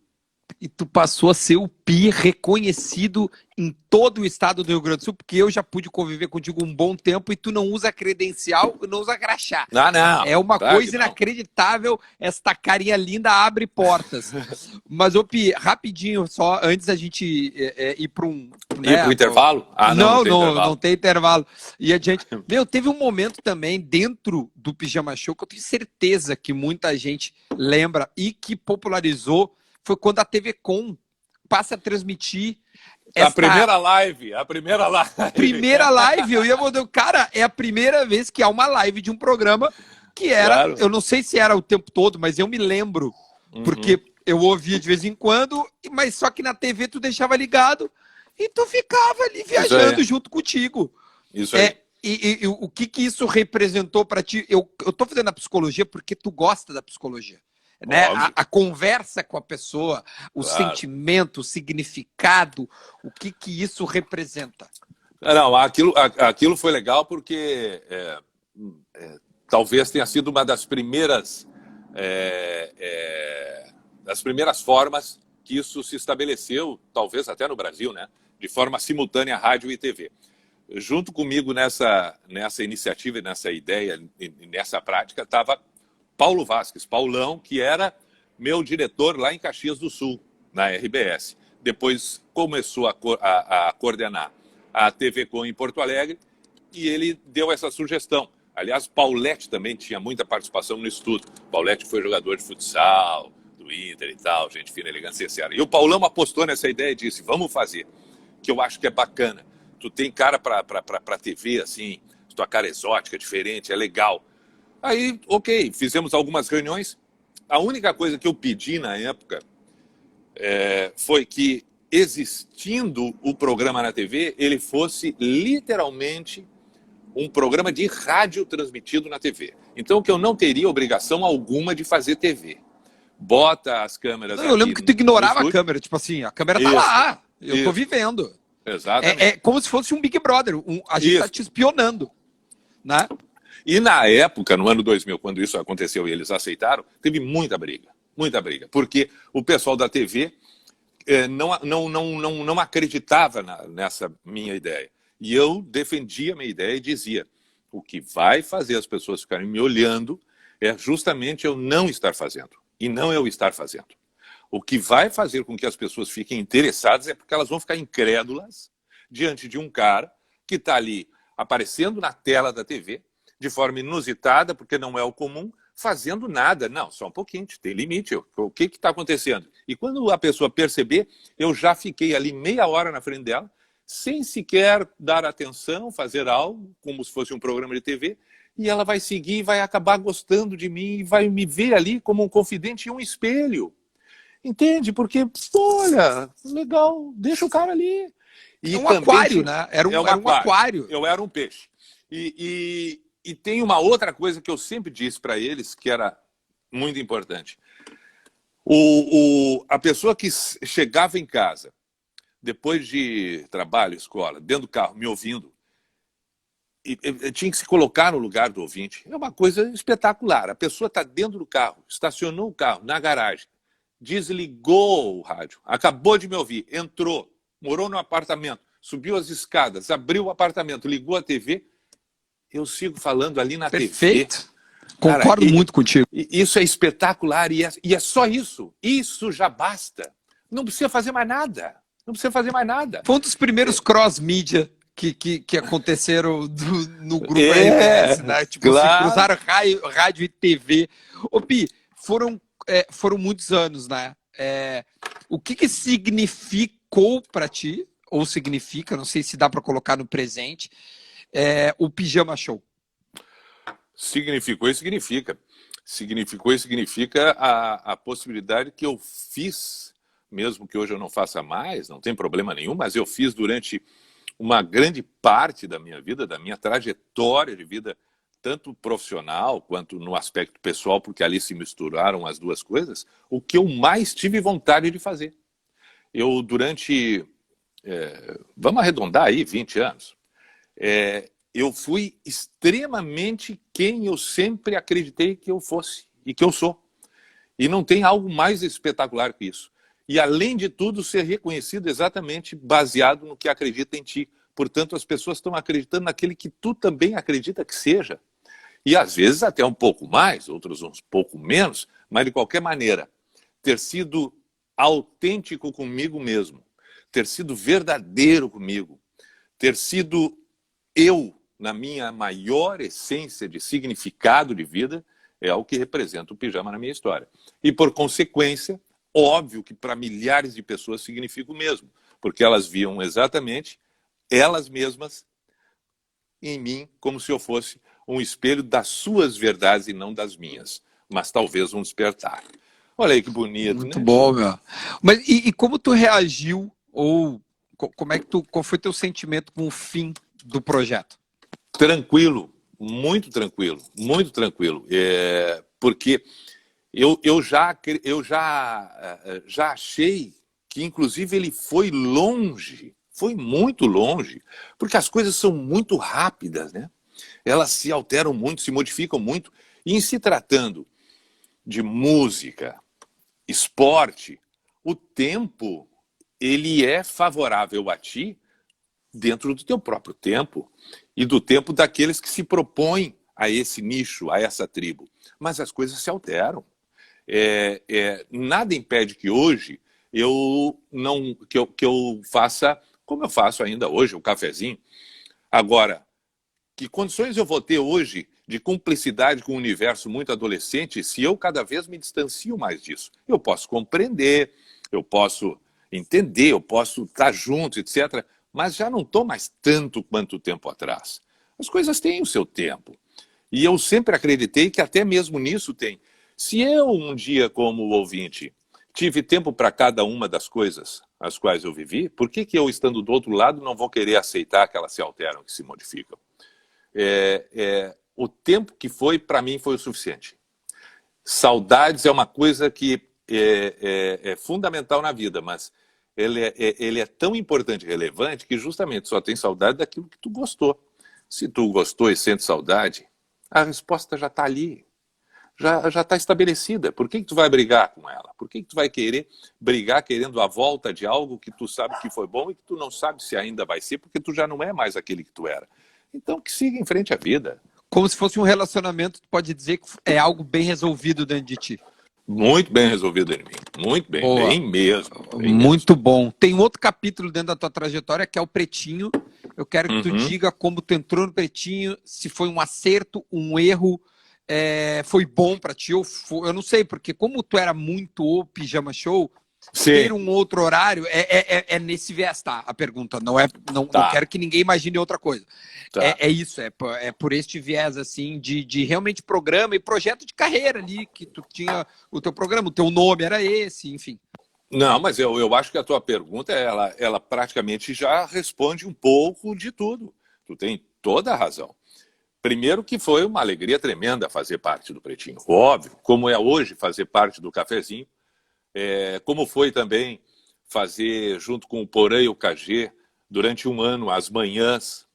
E tu passou a ser o Pi reconhecido em todo o estado do Rio Grande do Sul, porque eu já pude conviver contigo um bom tempo e tu não usa credencial e não usa crachá. Não. É uma coisa inacreditável, esta carinha linda abre portas. Mas, ô Pi, rapidinho, só antes da gente ir para um... Ir pro intervalo? Não tem intervalo. E adiante. Teve um momento também dentro do Pijama Show que eu tenho certeza que muita gente lembra e que popularizou, foi quando a TV Com passa a transmitir a primeira live. Primeira live, eu ia mandar, cara, é a primeira vez que há uma live de um programa que era, eu não sei se era o tempo todo, mas eu me lembro, porque eu ouvia de vez em quando, mas só que na TV tu deixava ligado e tu ficava ali viajando junto contigo. Isso aí. E o que isso representou para ti? Eu tô fazendo a psicologia porque tu gosta da psicologia. Né? A conversa com a pessoa, o sentimento, o significado, o que isso representa? Não, aquilo foi legal porque talvez tenha sido uma das primeiras formas que isso se estabeleceu, talvez até no Brasil, né? De forma simultânea, rádio e TV. Junto comigo nessa iniciativa, nessa ideia, nessa prática, estava Paulo Vasques, Paulão, que era meu diretor lá em Caxias do Sul, na RBS. Depois começou a coordenar a TV Com em Porto Alegre e ele deu essa sugestão. Aliás, Paulette também tinha muita participação no estudo. Paulette foi jogador de futsal, do Inter e tal, gente fina, elegância e séria. E o Paulão apostou nessa ideia e disse, vamos fazer, que eu acho que é bacana. Tu tem cara para TV, assim, tua cara exótica, diferente, é legal. Aí, ok, fizemos algumas reuniões. A única coisa que eu pedi na época foi que, existindo o programa na TV, ele fosse literalmente um programa de rádio transmitido na TV. Então, que eu não teria obrigação alguma de fazer TV. Bota as câmeras. Eu lembro que tu ignorava a câmera, tipo assim, a câmera tá lá, eu tô vivendo. Exatamente. É como se fosse um Big Brother, a gente tá te espionando, né? E na época, no ano 2000, quando isso aconteceu e eles aceitaram, teve muita briga, porque o pessoal da TV não acreditava nessa minha ideia. E eu defendia a minha ideia e dizia, o que vai fazer as pessoas ficarem me olhando é justamente eu não estar fazendo, e não eu estar fazendo. O que vai fazer com que as pessoas fiquem interessadas é porque elas vão ficar incrédulas diante de um cara que está ali aparecendo na tela da TV, de forma inusitada, porque não é o comum, fazendo nada. Não, só um pouquinho, tem limite. O que está acontecendo? E quando a pessoa perceber, eu já fiquei ali meia hora na frente dela, sem sequer dar atenção, fazer algo, como se fosse um programa de TV, e ela vai seguir, vai acabar gostando de mim, e vai me ver ali como um confidente e um espelho. Entende? Porque, olha, legal, deixa o cara ali. E um aquário, né? Era um aquário. Eu era um peixe. E tem uma outra coisa que eu sempre disse para eles, que era muito importante. A pessoa que chegava em casa, depois de trabalho, escola, dentro do carro, me ouvindo, e tinha que se colocar no lugar do ouvinte. É uma coisa espetacular. A pessoa está dentro do carro, estacionou o carro na garagem, desligou o rádio, acabou de me ouvir, entrou, morou no apartamento, subiu as escadas, abriu o apartamento, ligou a TV, eu sigo falando ali na Perfeito. TV. Concordo muito contigo. Isso é espetacular e é só isso. Isso já basta. Não precisa fazer mais nada. Não precisa fazer mais nada. Foi um dos primeiros cross-mídia que aconteceram no grupo RBS, né? Tipo, claro. Cruzaram rádio e TV. Ô, Pi, foram muitos anos, né? O que significou para ti, ou significa, não sei se dá para colocar no presente, o Pijama Show? Significou e significa. Significou e significa a possibilidade que eu fiz, mesmo que hoje eu não faça mais, não tem problema nenhum, mas eu fiz durante uma grande parte da minha vida, da minha trajetória de vida, tanto profissional quanto no aspecto pessoal, porque ali se misturaram as duas coisas, o que eu mais tive vontade de fazer. Eu, durante, vamos arredondar aí, 20 anos, eu fui extremamente quem eu sempre acreditei que eu fosse e que eu sou. E não tem algo mais espetacular que isso. E, além de tudo, ser reconhecido exatamente baseado no que acredita em ti. Portanto, as pessoas estão acreditando naquele que tu também acredita que seja. E, às vezes, até um pouco mais, outros um pouco menos, mas, de qualquer maneira, ter sido autêntico comigo mesmo, ter sido verdadeiro comigo, ter sido eu, na minha maior essência de significado de vida, é o que representa o pijama na minha história. E, por consequência, óbvio que para milhares de pessoas significa o mesmo, porque elas viam exatamente elas mesmas em mim como se eu fosse um espelho das suas verdades e não das minhas, mas talvez um despertar. Olha aí que bonito, muito, né? Muito bom, meu. Mas e como tu reagiu, ou qual foi teu sentimento com o fim do projeto? Tranquilo, muito tranquilo, muito tranquilo. Porque eu já achei que, inclusive, ele foi longe, foi muito longe, porque as coisas são muito rápidas, né? elas se alteram muito, se modificam muito. E em se tratando de música, esporte, o tempo, ele é favorável a ti dentro do teu próprio tempo e do tempo daqueles que se propõem a esse nicho, a essa tribo. Mas as coisas se alteram. Nada impede que hoje que eu faça como eu faço ainda hoje, o cafezinho. Agora, que condições eu vou ter hoje de cumplicidade com um universo muito adolescente se eu cada vez me distancio mais disso? Eu posso compreender, eu posso entender, eu posso estar junto, etc. Mas já não estou mais tanto quanto tempo atrás. As coisas têm o seu tempo. E eu sempre acreditei que até mesmo nisso tem. Se eu um dia, como ouvinte, tive tempo para cada uma das coisas as quais eu vivi, por que eu, estando do outro lado, não vou querer aceitar que elas se alteram, que se modificam? O tempo que foi, para mim, foi o suficiente. Saudades é uma coisa que é fundamental na vida, mas ele é tão importante e relevante que justamente só tem saudade daquilo que tu gostou. Se tu gostou e sente saudade, a resposta já está ali. Já está estabelecida. Por que tu vai brigar com ela? Por que tu vai querer brigar querendo a volta de algo que tu sabe que foi bom e que tu não sabe se ainda vai ser, porque tu já não é mais aquele que tu era? Então que siga em frente a vida. Como se fosse um relacionamento, tu pode dizer que é algo bem resolvido dentro de ti. Muito bem resolvido em mim. Muito bem, Boa. bem mesmo. Bem muito mesmo. Bom. Tem um outro capítulo dentro da tua trajetória que é o Pretinho. Eu quero que tu diga como tu entrou no Pretinho, se foi um acerto, um erro, foi bom pra ti, ou eu não sei, porque como tu era muito o Pijama Show, Sim. ter um outro horário é nesse viés, tá? A pergunta, não quero que ninguém imagine outra coisa. Tá. Isso, por este viés, assim, de realmente programa e projeto de carreira ali, que tu tinha o teu programa, o teu nome era esse, enfim. Não, mas eu acho que a tua pergunta, ela praticamente já responde um pouco de tudo. Tu tem toda a razão. Primeiro que foi uma alegria tremenda fazer parte do Pretinho. Óbvio, como é hoje fazer parte do Cafezinho, como foi também fazer junto com o Porã e o KG durante um ano, as manhãs.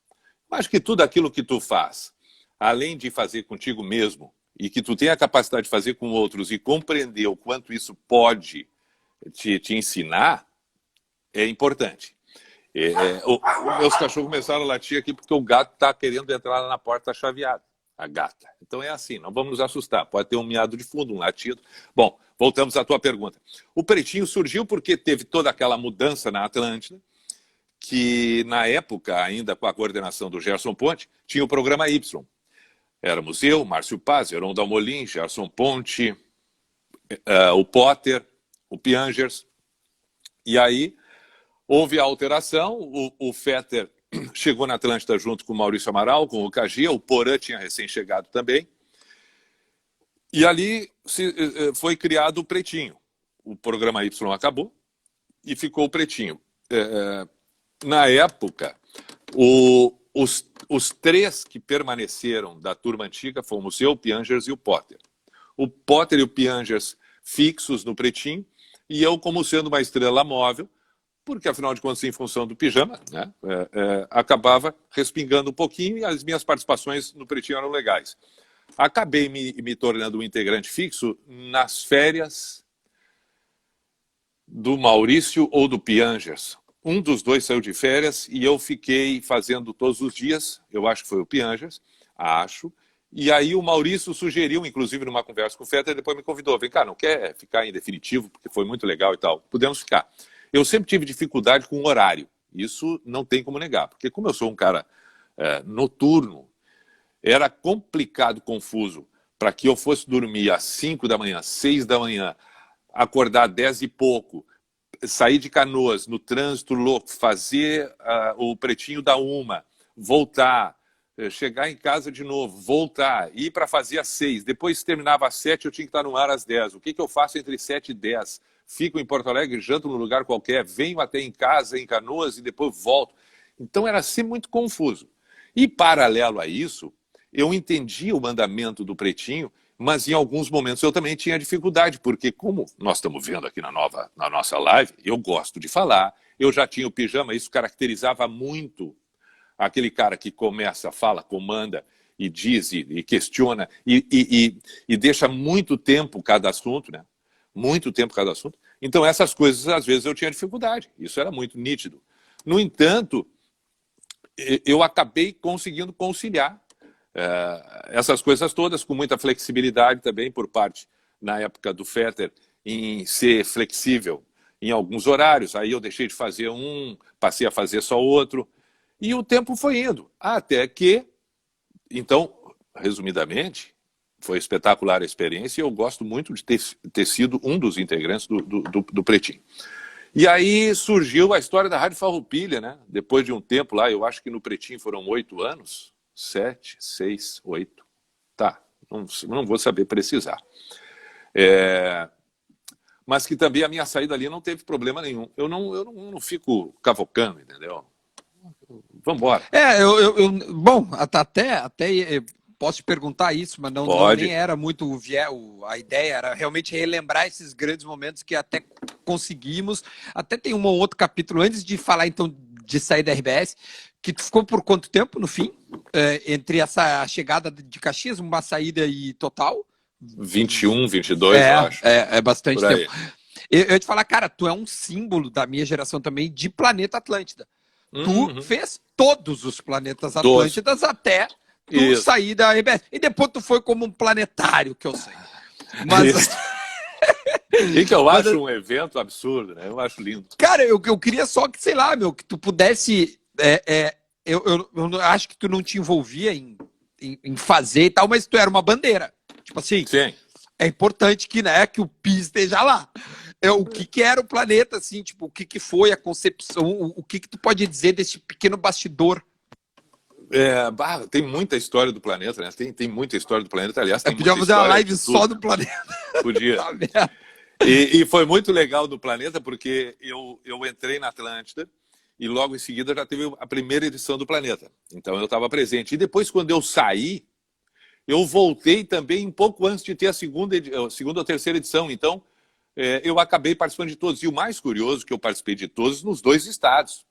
Acho que tudo aquilo que tu faz, além de fazer contigo mesmo, e que tu tem a capacidade de fazer com outros e compreender o quanto isso pode te ensinar, é importante. Meus cachorros começaram a latir aqui porque o gato está querendo entrar lá na porta, está chaveado. A gata. Então é assim, não vamos nos assustar. Pode ter um miado de fundo, um latido. Bom, voltamos à tua pergunta. O Pretinho surgiu porque teve toda aquela mudança na Atlântida, que na época, ainda com a coordenação do Gerson Ponte, tinha o programa Y. Éramos eu, Márcio Paz, Heron Dalmolin, Gerson Ponte, o Potter, o Piangers. E aí houve a alteração, o Fetter chegou na Atlântida junto com o Maurício Amaral, com o KG, o Porã tinha recém-chegado também. E ali foi criado o Pretinho. O programa Y acabou e ficou o Pretinho. Na época, os três que permaneceram da turma antiga fomos eu, o Piangers e o Potter. O Potter e o Piangers fixos no Pretinho e eu como sendo uma estrela móvel, porque, afinal de contas, em função do pijama, né, acabava respingando um pouquinho e as minhas participações no Pretinho eram legais. Acabei me tornando um integrante fixo nas férias do Maurício ou do Piangers. Um dos dois saiu de férias e eu fiquei fazendo todos os dias, eu acho que foi o Piangers, e aí o Maurício sugeriu, inclusive numa conversa com o Fetter, depois me convidou, vem cá, não quer ficar em definitivo, porque foi muito legal e tal, podemos ficar. Eu sempre tive dificuldade com o horário. Isso não tem como negar. Porque como eu sou um cara noturno, era complicado, confuso, para que eu fosse dormir às 5 da manhã, 6 da manhã, acordar 10 e pouco, sair de Canoas, no trânsito louco, fazer o Pretinho da 1, voltar, chegar em casa de novo, voltar, ir para fazer às 6. Depois terminava às 7, eu tinha que estar no ar às 10. O que eu faço entre 7 e 10? Fico em Porto Alegre, janto num lugar qualquer, venho até em casa, em Canoas, e depois volto. Então era sempre muito confuso. E paralelo a isso, eu entendia o mandamento do Pretinho, mas em alguns momentos eu também tinha dificuldade, porque como nós estamos vendo aqui na nossa live, eu gosto de falar, eu já tinha o pijama, isso caracterizava muito aquele cara que começa, fala, comanda e diz e questiona e deixa muito tempo cada assunto, né? Muito tempo cada assunto. Então, essas coisas, às vezes, eu tinha dificuldade. Isso era muito nítido. No entanto, eu acabei conseguindo conciliar essas coisas todas com muita flexibilidade também por parte, na época do Fetter, em ser flexível em alguns horários. Aí eu deixei de fazer um, passei a fazer só outro. E o tempo foi indo. Até que, então, resumidamente, foi espetacular a experiência e eu gosto muito de ter sido um dos integrantes do Pretinho. E aí surgiu a história da Rádio Farroupilha, né? Depois de um tempo lá, eu acho que no Pretinho foram 8 anos, 7, 6, 8. Tá, não vou saber precisar. Mas que também a minha saída ali não teve problema nenhum. Eu não fico cavocando, entendeu? Vamos embora. Bom, até posso te perguntar isso, mas não nem era muito a ideia, era realmente relembrar esses grandes momentos que até conseguimos. Até tem um ou outro capítulo, antes de falar então de sair da RBS, que tu ficou por quanto tempo no fim? Entre essa chegada de Caxias, uma saída e total? 21, 22, eu acho. É bastante tempo. Eu ia te falar, cara, tu é um símbolo da minha geração também de Planeta Atlântida. Tu fez todos os planetas Atlântidas até tu sair da RBS. E depois tu foi como um planetário, que eu sei. Mas... E que eu acho um evento absurdo, né? Eu acho lindo. Cara, eu queria só que, sei lá, que tu pudesse... Eu acho que tu não te envolvia em fazer e tal, mas tu era uma bandeira. Tipo assim, sim. É importante que, né, que o PIS esteja lá. O que era o planeta, assim, tipo, o que foi a concepção, o que tu pode dizer desse pequeno bastidor? Tem muita história do planeta, né? Tem muita história do planeta, aliás, tem podia muita fazer uma história live só do planeta. Podia. Tá E foi muito legal do planeta, porque eu entrei na Atlântida e logo em seguida já teve a primeira edição do Planeta. Então eu estava presente. E depois, quando eu saí, eu voltei também um pouco antes de ter a segunda ou terceira edição. Então, eu acabei participando de todos. E o mais curioso é que eu participei de todos nos 2 estados.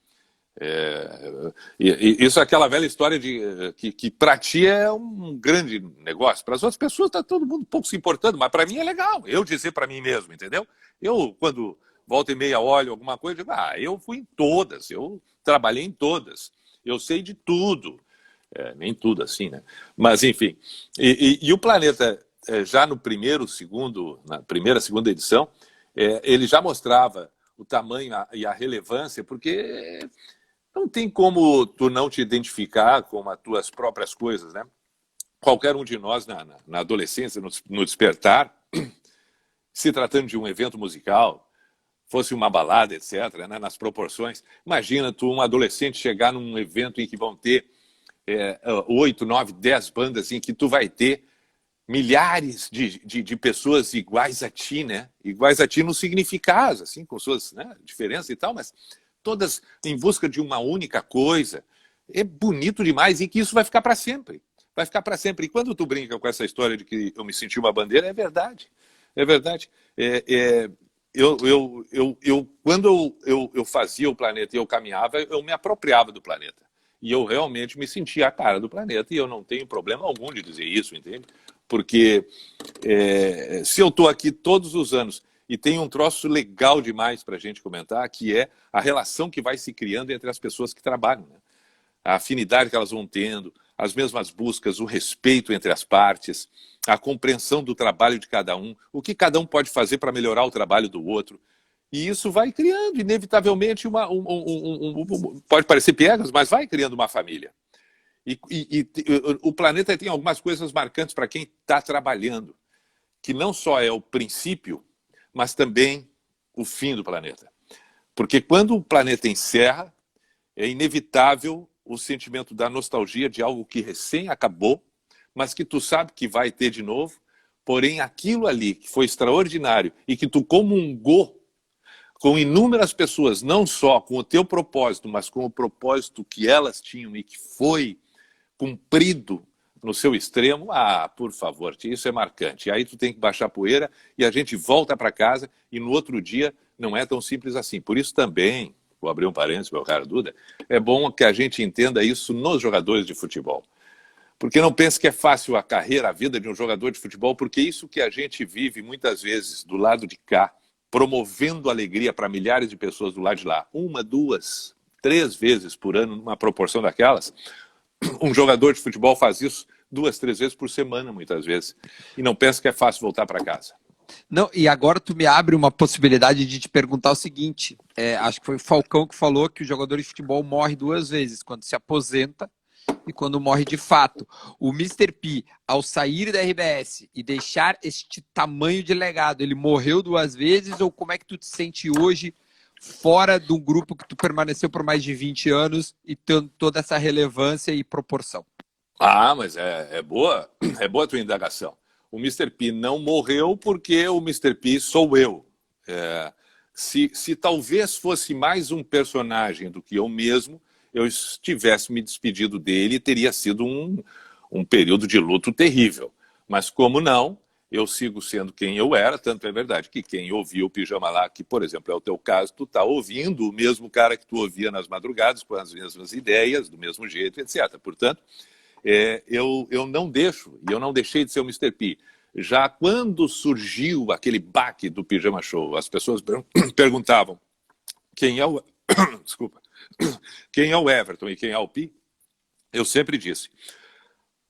Isso é aquela velha história de que para ti é um grande negócio. Para as outras pessoas está todo mundo um pouco se importando, mas para mim é legal. Eu dizer para mim mesmo, entendeu? Eu, quando volta e meia olho alguma coisa, digo, eu fui em todas, eu trabalhei em todas, eu sei de tudo. Nem tudo assim, né? Mas, enfim. E o Planeta, já no na primeira, segunda edição, ele já mostrava o tamanho e a relevância, porque não tem como tu não te identificar com as tuas próprias coisas, né? Qualquer um de nós, na adolescência, no despertar, se tratando de um evento musical, fosse uma balada, etc., né? Nas proporções. Imagina tu, um adolescente, chegar num evento em que vão ter 8, 9, 10 bandas em que tu vai ter milhares de pessoas iguais a ti, né? Iguais a ti no significado, assim, com suas, né, diferenças e tal, mas todas em busca de uma única coisa. É bonito demais e que isso vai ficar para sempre. Vai ficar para sempre. E quando tu brinca com essa história de que eu me senti uma bandeira, é verdade. É verdade. Quando eu fazia o Planeta e eu caminhava, eu me apropriava do planeta. E eu realmente me sentia a cara do planeta, e eu não tenho problema algum de dizer isso, entende? Porque se eu estou aqui todos os anos e tem um troço legal demais para a gente comentar, que é a relação que vai se criando entre as pessoas que trabalham, né? A afinidade que elas vão tendo, as mesmas buscas, o respeito entre as partes, a compreensão do trabalho de cada um, o que cada um pode fazer para melhorar o trabalho do outro. E isso vai criando, inevitavelmente, pode parecer piegas, mas vai criando uma família. E o planeta tem algumas coisas marcantes para quem está trabalhando, que não só é o princípio, mas também o fim do planeta. Porque quando o planeta encerra, é inevitável o sentimento da nostalgia de algo que recém acabou, mas que tu sabe que vai ter de novo, porém aquilo ali que foi extraordinário e que tu comungou com inúmeras pessoas, não só com o teu propósito, mas com o propósito que elas tinham e que foi cumprido no seu extremo, por favor, isso é marcante. E aí tu tem que baixar a poeira e a gente volta para casa e no outro dia não é tão simples assim. Por isso também, vou abrir um parênteses, meu caro Duda, é bom que a gente entenda isso nos jogadores de futebol. Porque não pense que é fácil a carreira, a vida de um jogador de futebol, porque isso que a gente vive muitas vezes do lado de cá, promovendo alegria para milhares de pessoas do lado de lá, 1, 2, 3 vezes por ano, numa proporção daquelas, um jogador de futebol faz isso 2, 3 vezes por semana, muitas vezes. E não pense que é fácil voltar para casa. Não, e agora tu me abre uma possibilidade de te perguntar o seguinte, acho que foi o Falcão que falou que o jogador de futebol morre 2 vezes, quando se aposenta e quando morre de fato. O Mr. P, ao sair da RBS e deixar este tamanho de legado, ele morreu 2 vezes, ou como é que tu te sente hoje fora do grupo que tu permaneceu por mais de 20 anos e tendo toda essa relevância e proporção? Ah, mas é boa a tua indagação. O Mr. P não morreu porque o Mr. P sou eu. Se talvez fosse mais um personagem do que eu mesmo, eu tivesse me despedido dele, teria sido um período de luto terrível. Mas como não, eu sigo sendo quem eu era, tanto é verdade que quem ouvia o Pijama lá, que por exemplo é o teu caso, tu tá ouvindo o mesmo cara que tu ouvia nas madrugadas, com as mesmas ideias, do mesmo jeito, etc. Portanto, eu não deixo, e eu não deixei de ser o Mr. P. Já quando surgiu aquele baque do Pijama Show, as pessoas perguntavam quem é o... Desculpa. Quem é o Everton e quem é o Pi? Eu sempre disse,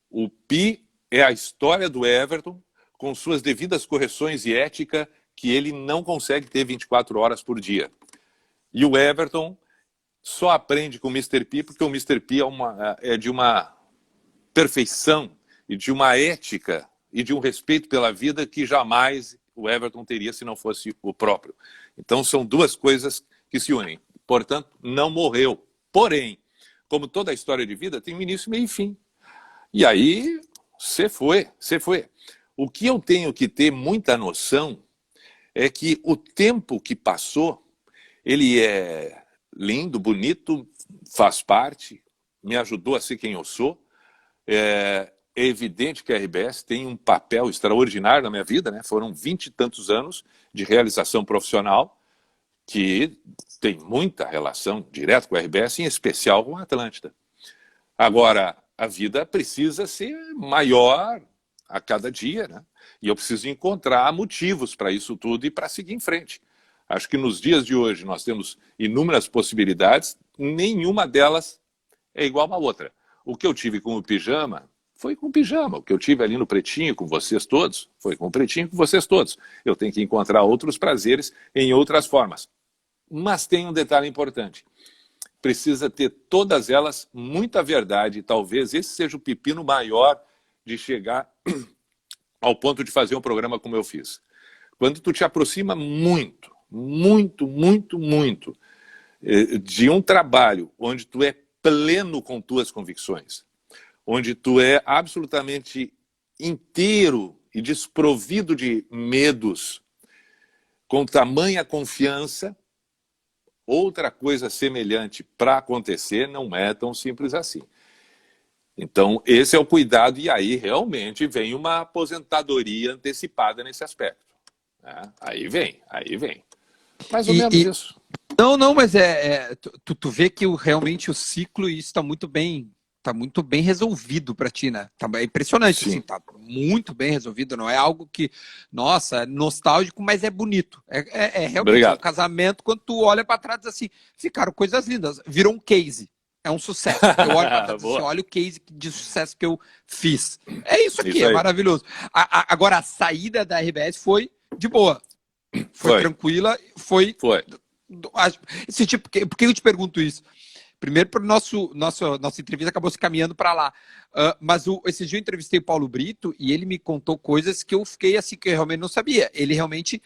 o Pi é a história do Everton com suas devidas correções e ética que ele não consegue ter 24 horas por dia. E o Everton só aprende com o Mr. P porque o Mr. P é de uma perfeição e de uma ética e de um respeito pela vida que jamais o Everton teria se não fosse o próprio. Então são 2 coisas que se unem. Portanto, não morreu. Porém, como toda a história de vida, tem um início, meio e fim. E aí, você foi. O que eu tenho que ter muita noção é que o tempo que passou, ele é lindo, bonito, faz parte, me ajudou a ser quem eu sou. É evidente que a RBS tem um papel extraordinário na minha vida, né? Foram 20 e tantos anos de realização profissional, que tem muita relação direta com a RBS, em especial com a Atlântida. Agora, a vida precisa ser maior a cada dia, né? E eu preciso encontrar motivos para isso tudo e para seguir em frente. Acho que nos dias de hoje nós temos inúmeras possibilidades, nenhuma delas é igual à outra. O que eu tive com o Pijama foi com o Pijama. O que eu tive ali no Pretinho com vocês todos foi com o Pretinho com vocês todos. Eu tenho que encontrar outros prazeres em outras formas. Mas tem um detalhe importante. Precisa ter todas elas muita verdade. Talvez esse seja o pepino maior de chegar ao ponto de fazer um programa como eu fiz. Quando tu te aproxima muito de um trabalho onde tu é pleno com tuas convicções, onde tu é absolutamente inteiro e desprovido de medos, com tamanha confiança, outra coisa semelhante para acontecer não é tão simples assim. Então, esse é o cuidado, e aí realmente vem uma aposentadoria antecipada nesse aspecto. Né? Aí vem. Mais ou menos isso. Não, mas tu vê que realmente o ciclo, e isso está muito bem resolvido para ti, né? É impressionante, assim, tá muito bem resolvido, não é algo que, nossa, é nostálgico, mas é bonito. Realmente um casamento, quando tu olha para trás, assim, ficaram coisas lindas, virou um case. É um sucesso. Eu olho para trás assim, olha o case de sucesso que eu fiz. É isso aqui, é maravilhoso. Agora, a saída da RBS foi de boa. Foi tranquila, foi. Esse tipo, por que eu te pergunto isso? Primeiro, porque nossa entrevista acabou se caminhando para lá. Mas esse dia eu entrevistei o Paulo Brito e ele me contou coisas que eu fiquei assim, que eu realmente não sabia. Ele realmente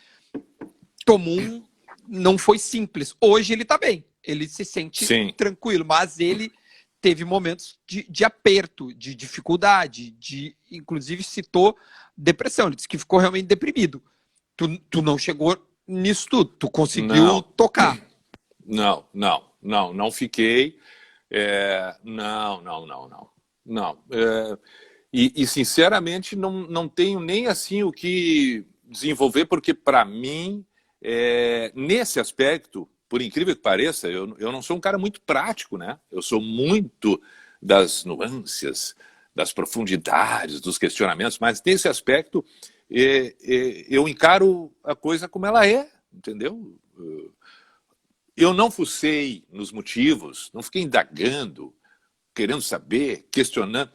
tomou não foi simples. Hoje ele está bem. Ele se sente tranquilo, mas ele teve momentos de aperto, de dificuldade, inclusive citou depressão. Ele disse que ficou realmente deprimido. Tu não chegou nisso tudo, tu conseguiu tocar. Não fiquei. Não. E sinceramente não tenho nem assim o que desenvolver, porque para mim, nesse aspecto, por incrível que pareça, eu não sou um cara muito prático, né? Eu sou muito das nuances, das profundidades, dos questionamentos, mas nesse aspecto eu encaro a coisa como ela é, entendeu? Eu não fucei nos motivos, não fiquei indagando, querendo saber, questionando.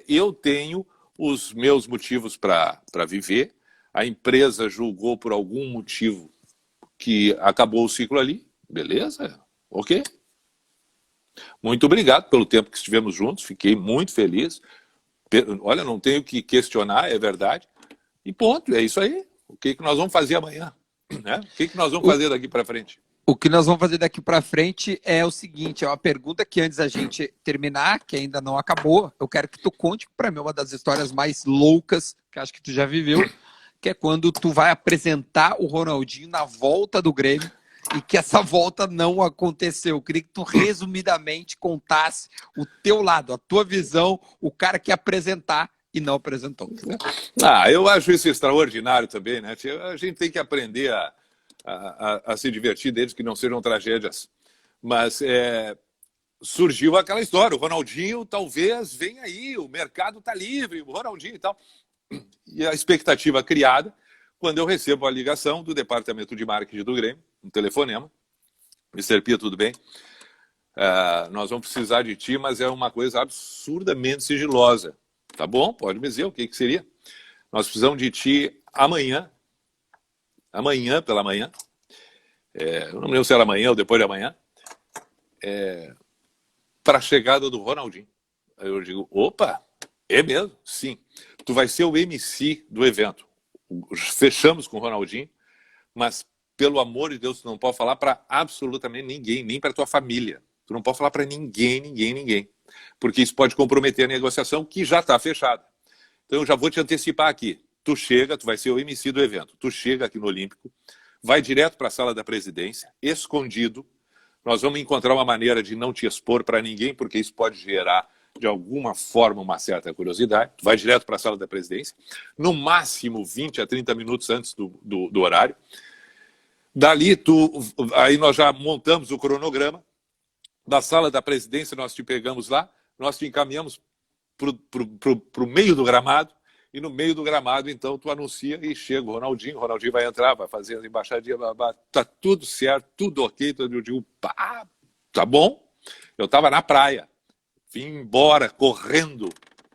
Eu tenho os meus motivos para viver, a empresa julgou por algum motivo que acabou o ciclo ali, beleza? Ok? Muito obrigado pelo tempo que estivemos juntos, fiquei muito feliz. Olha, não tenho que questionar, é verdade. E ponto, é isso aí. O que nós vamos fazer amanhã? Né? O que nós vamos fazer daqui para frente? O que nós vamos fazer daqui para frente é o seguinte, é uma pergunta que antes da gente terminar, que ainda não acabou, eu quero que tu conte para mim uma das histórias mais loucas que acho que tu já viveu, que é quando tu vai apresentar o Ronaldinho na volta do Grêmio e que essa volta não aconteceu. Eu queria que tu resumidamente contasse o teu lado, a tua visão, o cara que ia apresentar e não apresentou. Né? Eu acho isso extraordinário também, né? A gente tem que aprender a se divertir deles, que não sejam tragédias. Mas surgiu aquela história, o Ronaldinho talvez venha aí, o mercado está livre, o Ronaldinho e tal. E a expectativa criada quando eu recebo a ligação do departamento de marketing do Grêmio, um telefonema. Mister Pia, tudo bem? Nós vamos precisar de ti, mas é uma coisa absurdamente sigilosa. Tá bom? Pode me dizer o que seria. Nós precisamos de ti amanhã pela manhã, eu não me lembro se era amanhã ou depois de amanhã, para a chegada do Ronaldinho. Aí eu digo, opa, é mesmo? Sim. Tu vai ser o MC do evento. Fechamos com o Ronaldinho, mas, pelo amor de Deus, tu não pode falar para absolutamente ninguém, nem para tua família. Tu não pode falar para ninguém. Porque isso pode comprometer a negociação que já está fechada. Então eu já vou te antecipar aqui. Tu chega, tu vai ser o MC do evento. Tu chega aqui no Olímpico, vai direto para a sala da presidência, escondido. Nós vamos encontrar uma maneira de não te expor para ninguém, porque isso pode gerar, de alguma forma, uma certa curiosidade. Tu vai direto para a sala da presidência, no máximo 20 a 30 minutos antes do horário. Dali, aí nós já montamos o cronograma. Da sala da presidência, nós te pegamos lá, nós te encaminhamos para o meio do gramado, e no meio do gramado, então, tu anuncia e chega o Ronaldinho vai entrar, vai fazer as embaixadinhas, tá tudo certo, tudo ok. Eu digo, pá, tá bom. Eu estava na praia, vim embora, correndo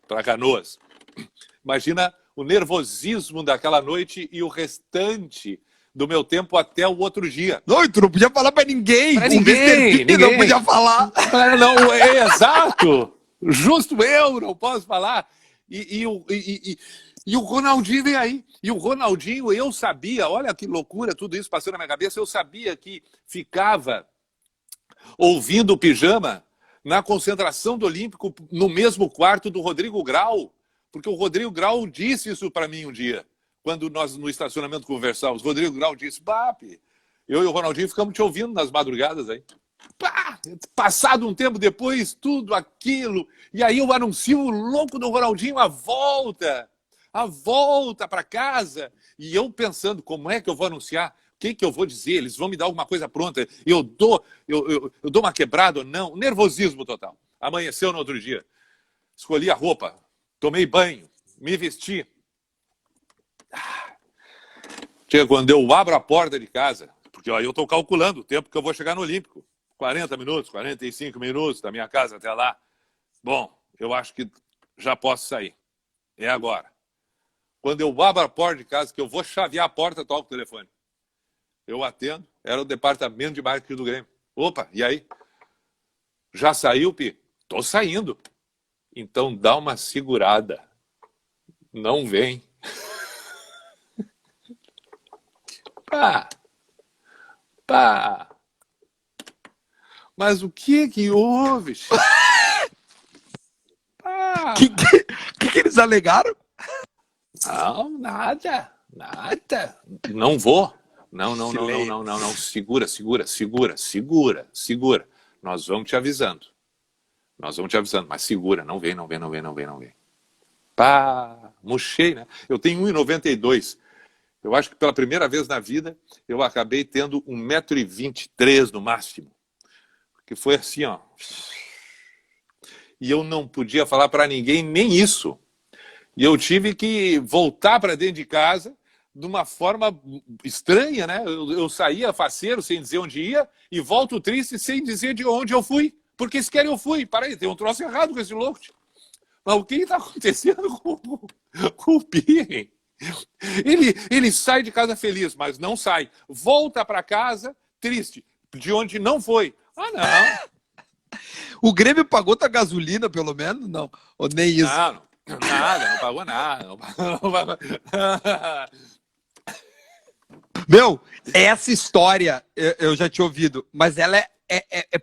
para Canoas. Imagina o nervosismo daquela noite e o restante do meu tempo até o outro dia. Não, tu não podia falar para ninguém. Ninguém. Não podia falar. Não, exato. Justo eu não posso falar. E o Ronaldinho vem aí. E o Ronaldinho, eu sabia, olha que loucura, tudo isso passou na minha cabeça, eu sabia que ficava ouvindo o Pijama na concentração do Olímpico, no mesmo quarto do Rodrigo Grau, porque o Rodrigo Grau disse isso para mim um dia, quando nós no estacionamento conversávamos. O Rodrigo Grau disse, Papi, eu e o Ronaldinho ficamos te ouvindo nas madrugadas aí. Pá, passado um tempo depois, tudo aquilo, e aí eu anuncio o louco do Ronaldinho, a volta para casa, e eu pensando, como é que eu vou anunciar? O que eu vou dizer? Eles vão me dar alguma coisa pronta? Eu dou uma quebrada ou não? Nervosismo total. Amanheceu no outro dia. Escolhi a roupa, tomei banho, me vesti. Quando eu abro a porta de casa, porque eu estou calculando o tempo que eu vou chegar no Olímpico. 40 minutos, 45 minutos da minha casa até lá. Bom, eu acho que já posso sair. É agora. Quando eu abro a porta de casa, que eu vou chavear a porta, toco o telefone. Eu atendo, era o departamento de marketing do Grêmio. Opa, e aí? Já saiu, Pi? Tô saindo. Então dá uma segurada. Não vem. Pá. Mas o que houve? Que eles alegaram? Não, nada. Não vou. Não. Segura. Nós vamos te avisando. Mas segura, não vem. Pá, murchei, né? Eu tenho 1,92. Eu acho que pela primeira vez na vida eu acabei tendo 1,23 m no máximo. Que foi assim, ó. E eu não podia falar para ninguém nem isso. E eu tive que voltar para dentro de casa de uma forma estranha, né? Eu saía faceiro sem dizer onde ia e volto triste sem dizer de onde eu fui. Porque sequer eu fui. Para aí, tem um troço errado com esse louco. Mas o que está acontecendo com o Pi? Ele sai de casa feliz, mas não sai. Volta para casa triste, de onde não foi. Ah, não. O Grêmio pagou tua gasolina, pelo menos? Não. Ou nem isso? Não, nada, não pagou nada. Não pagou. Meu, essa história eu já tinha ouvido, mas ela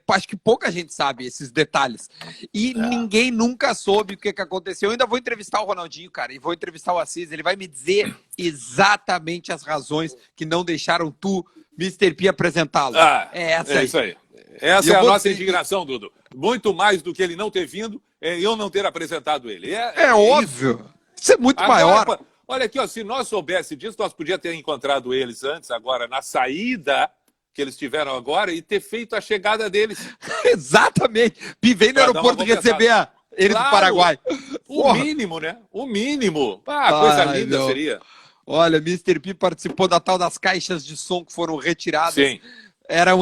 acho que pouca gente sabe esses detalhes. E ninguém nunca soube o que aconteceu. Eu ainda vou entrevistar o Ronaldinho, cara, e vou entrevistar o Assis. Ele vai me dizer exatamente as razões que não deixaram tu, Mr. P, apresentá-lo. É isso aí. Essa é a nossa indignação, Dudu. Muito mais do que ele não ter vindo, é eu não ter apresentado ele. É óbvio. Isso é muito maior. Olha aqui, ó, se nós soubesse disso, nós podíamos ter encontrado eles antes, agora, na saída que eles tiveram agora, e ter feito a chegada deles. Exatamente. Pi vem no aeroporto receber eles do Paraguai. O mínimo, né? O mínimo. Coisa linda seria. Olha, Mr. P participou da tal das caixas de som que foram retiradas. Sim. Era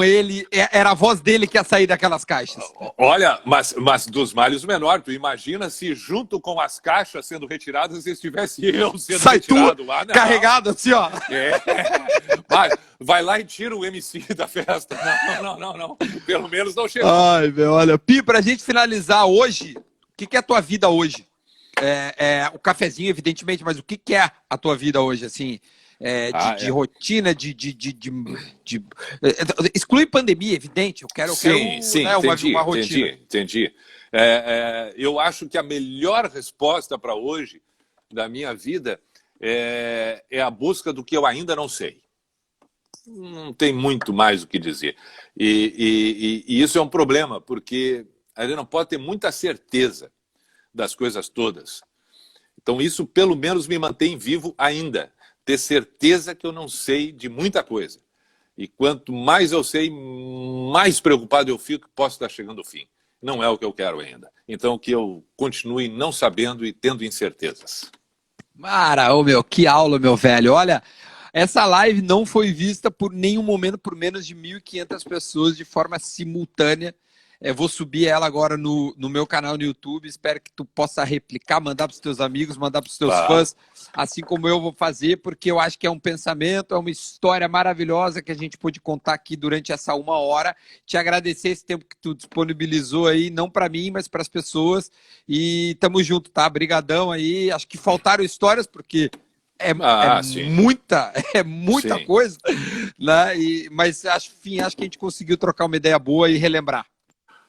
a voz dele que ia sair daquelas caixas. Olha, mas dos males o menor, tu imagina se junto com as caixas sendo retiradas estivesse eu sendo retirado lá. Carregado assim, ó. Vai lá e tira o MC da festa. Não. Pelo menos não chegou. Ai, meu, olha. Pi, pra gente finalizar hoje, o que é a tua vida hoje? O cafezinho, evidentemente, mas o que é a tua vida hoje, assim? De rotina, exclui pandemia, evidente. Eu quero uma rotina. Entendi. Eu acho que a melhor resposta para hoje da minha vida é a busca do que eu ainda não sei. Não tem muito mais o que dizer. E isso é um problema, porque a gente não pode ter muita certeza das coisas todas. Então isso pelo menos me mantém vivo ainda. Ter certeza que eu não sei de muita coisa. E quanto mais eu sei, mais preocupado eu fico que posso estar chegando ao fim. Não é o que eu quero ainda. Então que eu continue não sabendo e tendo incertezas. Que aula, meu velho. Olha, essa live não foi vista por nenhum momento por menos de 1.500 pessoas de forma simultânea. Vou subir ela agora no meu canal no YouTube. Espero que tu possa replicar, mandar para os teus amigos, mandar para os teus fãs, assim como eu vou fazer, porque eu acho que é um pensamento, é uma história maravilhosa que a gente pôde contar aqui durante essa 1 hora. Te agradecer esse tempo que tu disponibilizou aí, não para mim, mas para as pessoas. E tamo junto, tá? Brigadão aí. Acho que faltaram histórias, porque muita coisa, né? Mas acho que a gente conseguiu trocar uma ideia boa e relembrar.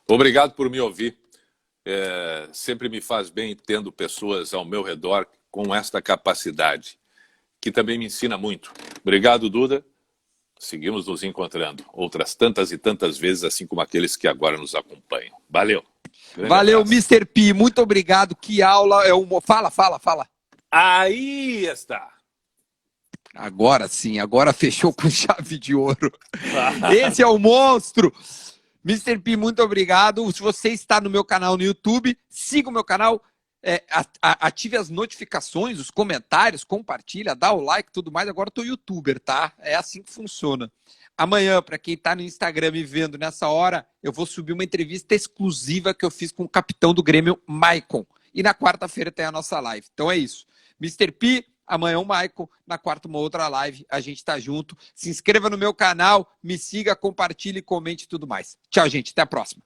Obrigado por me ouvir. Sempre me faz bem tendo pessoas ao meu redor com esta capacidade, que também me ensina muito. Obrigado, Duda. Seguimos nos encontrando outras tantas e tantas vezes, assim como aqueles que agora nos acompanham. Valeu. Valeu, Mr. P. Muito obrigado. Que aula. Fala. Aí está. Agora sim, agora fechou com chave de ouro. Esse é o monstro. Mr. P, muito obrigado. Se você está no meu canal no YouTube, siga o meu canal, ative as notificações, os comentários, compartilha, dá o like, tudo mais. Agora eu tô youtuber, tá? É assim que funciona. Amanhã, para quem está no Instagram me vendo nessa hora, eu vou subir uma entrevista exclusiva que eu fiz com o capitão do Grêmio, Maicon. E na quarta-feira tem a nossa live. Então é isso. Mr. P, amanhã o Maicon, na quarta uma outra live, a gente tá junto. Se inscreva no meu canal, me siga, compartilhe, comente e tudo mais. Tchau, gente, até a próxima.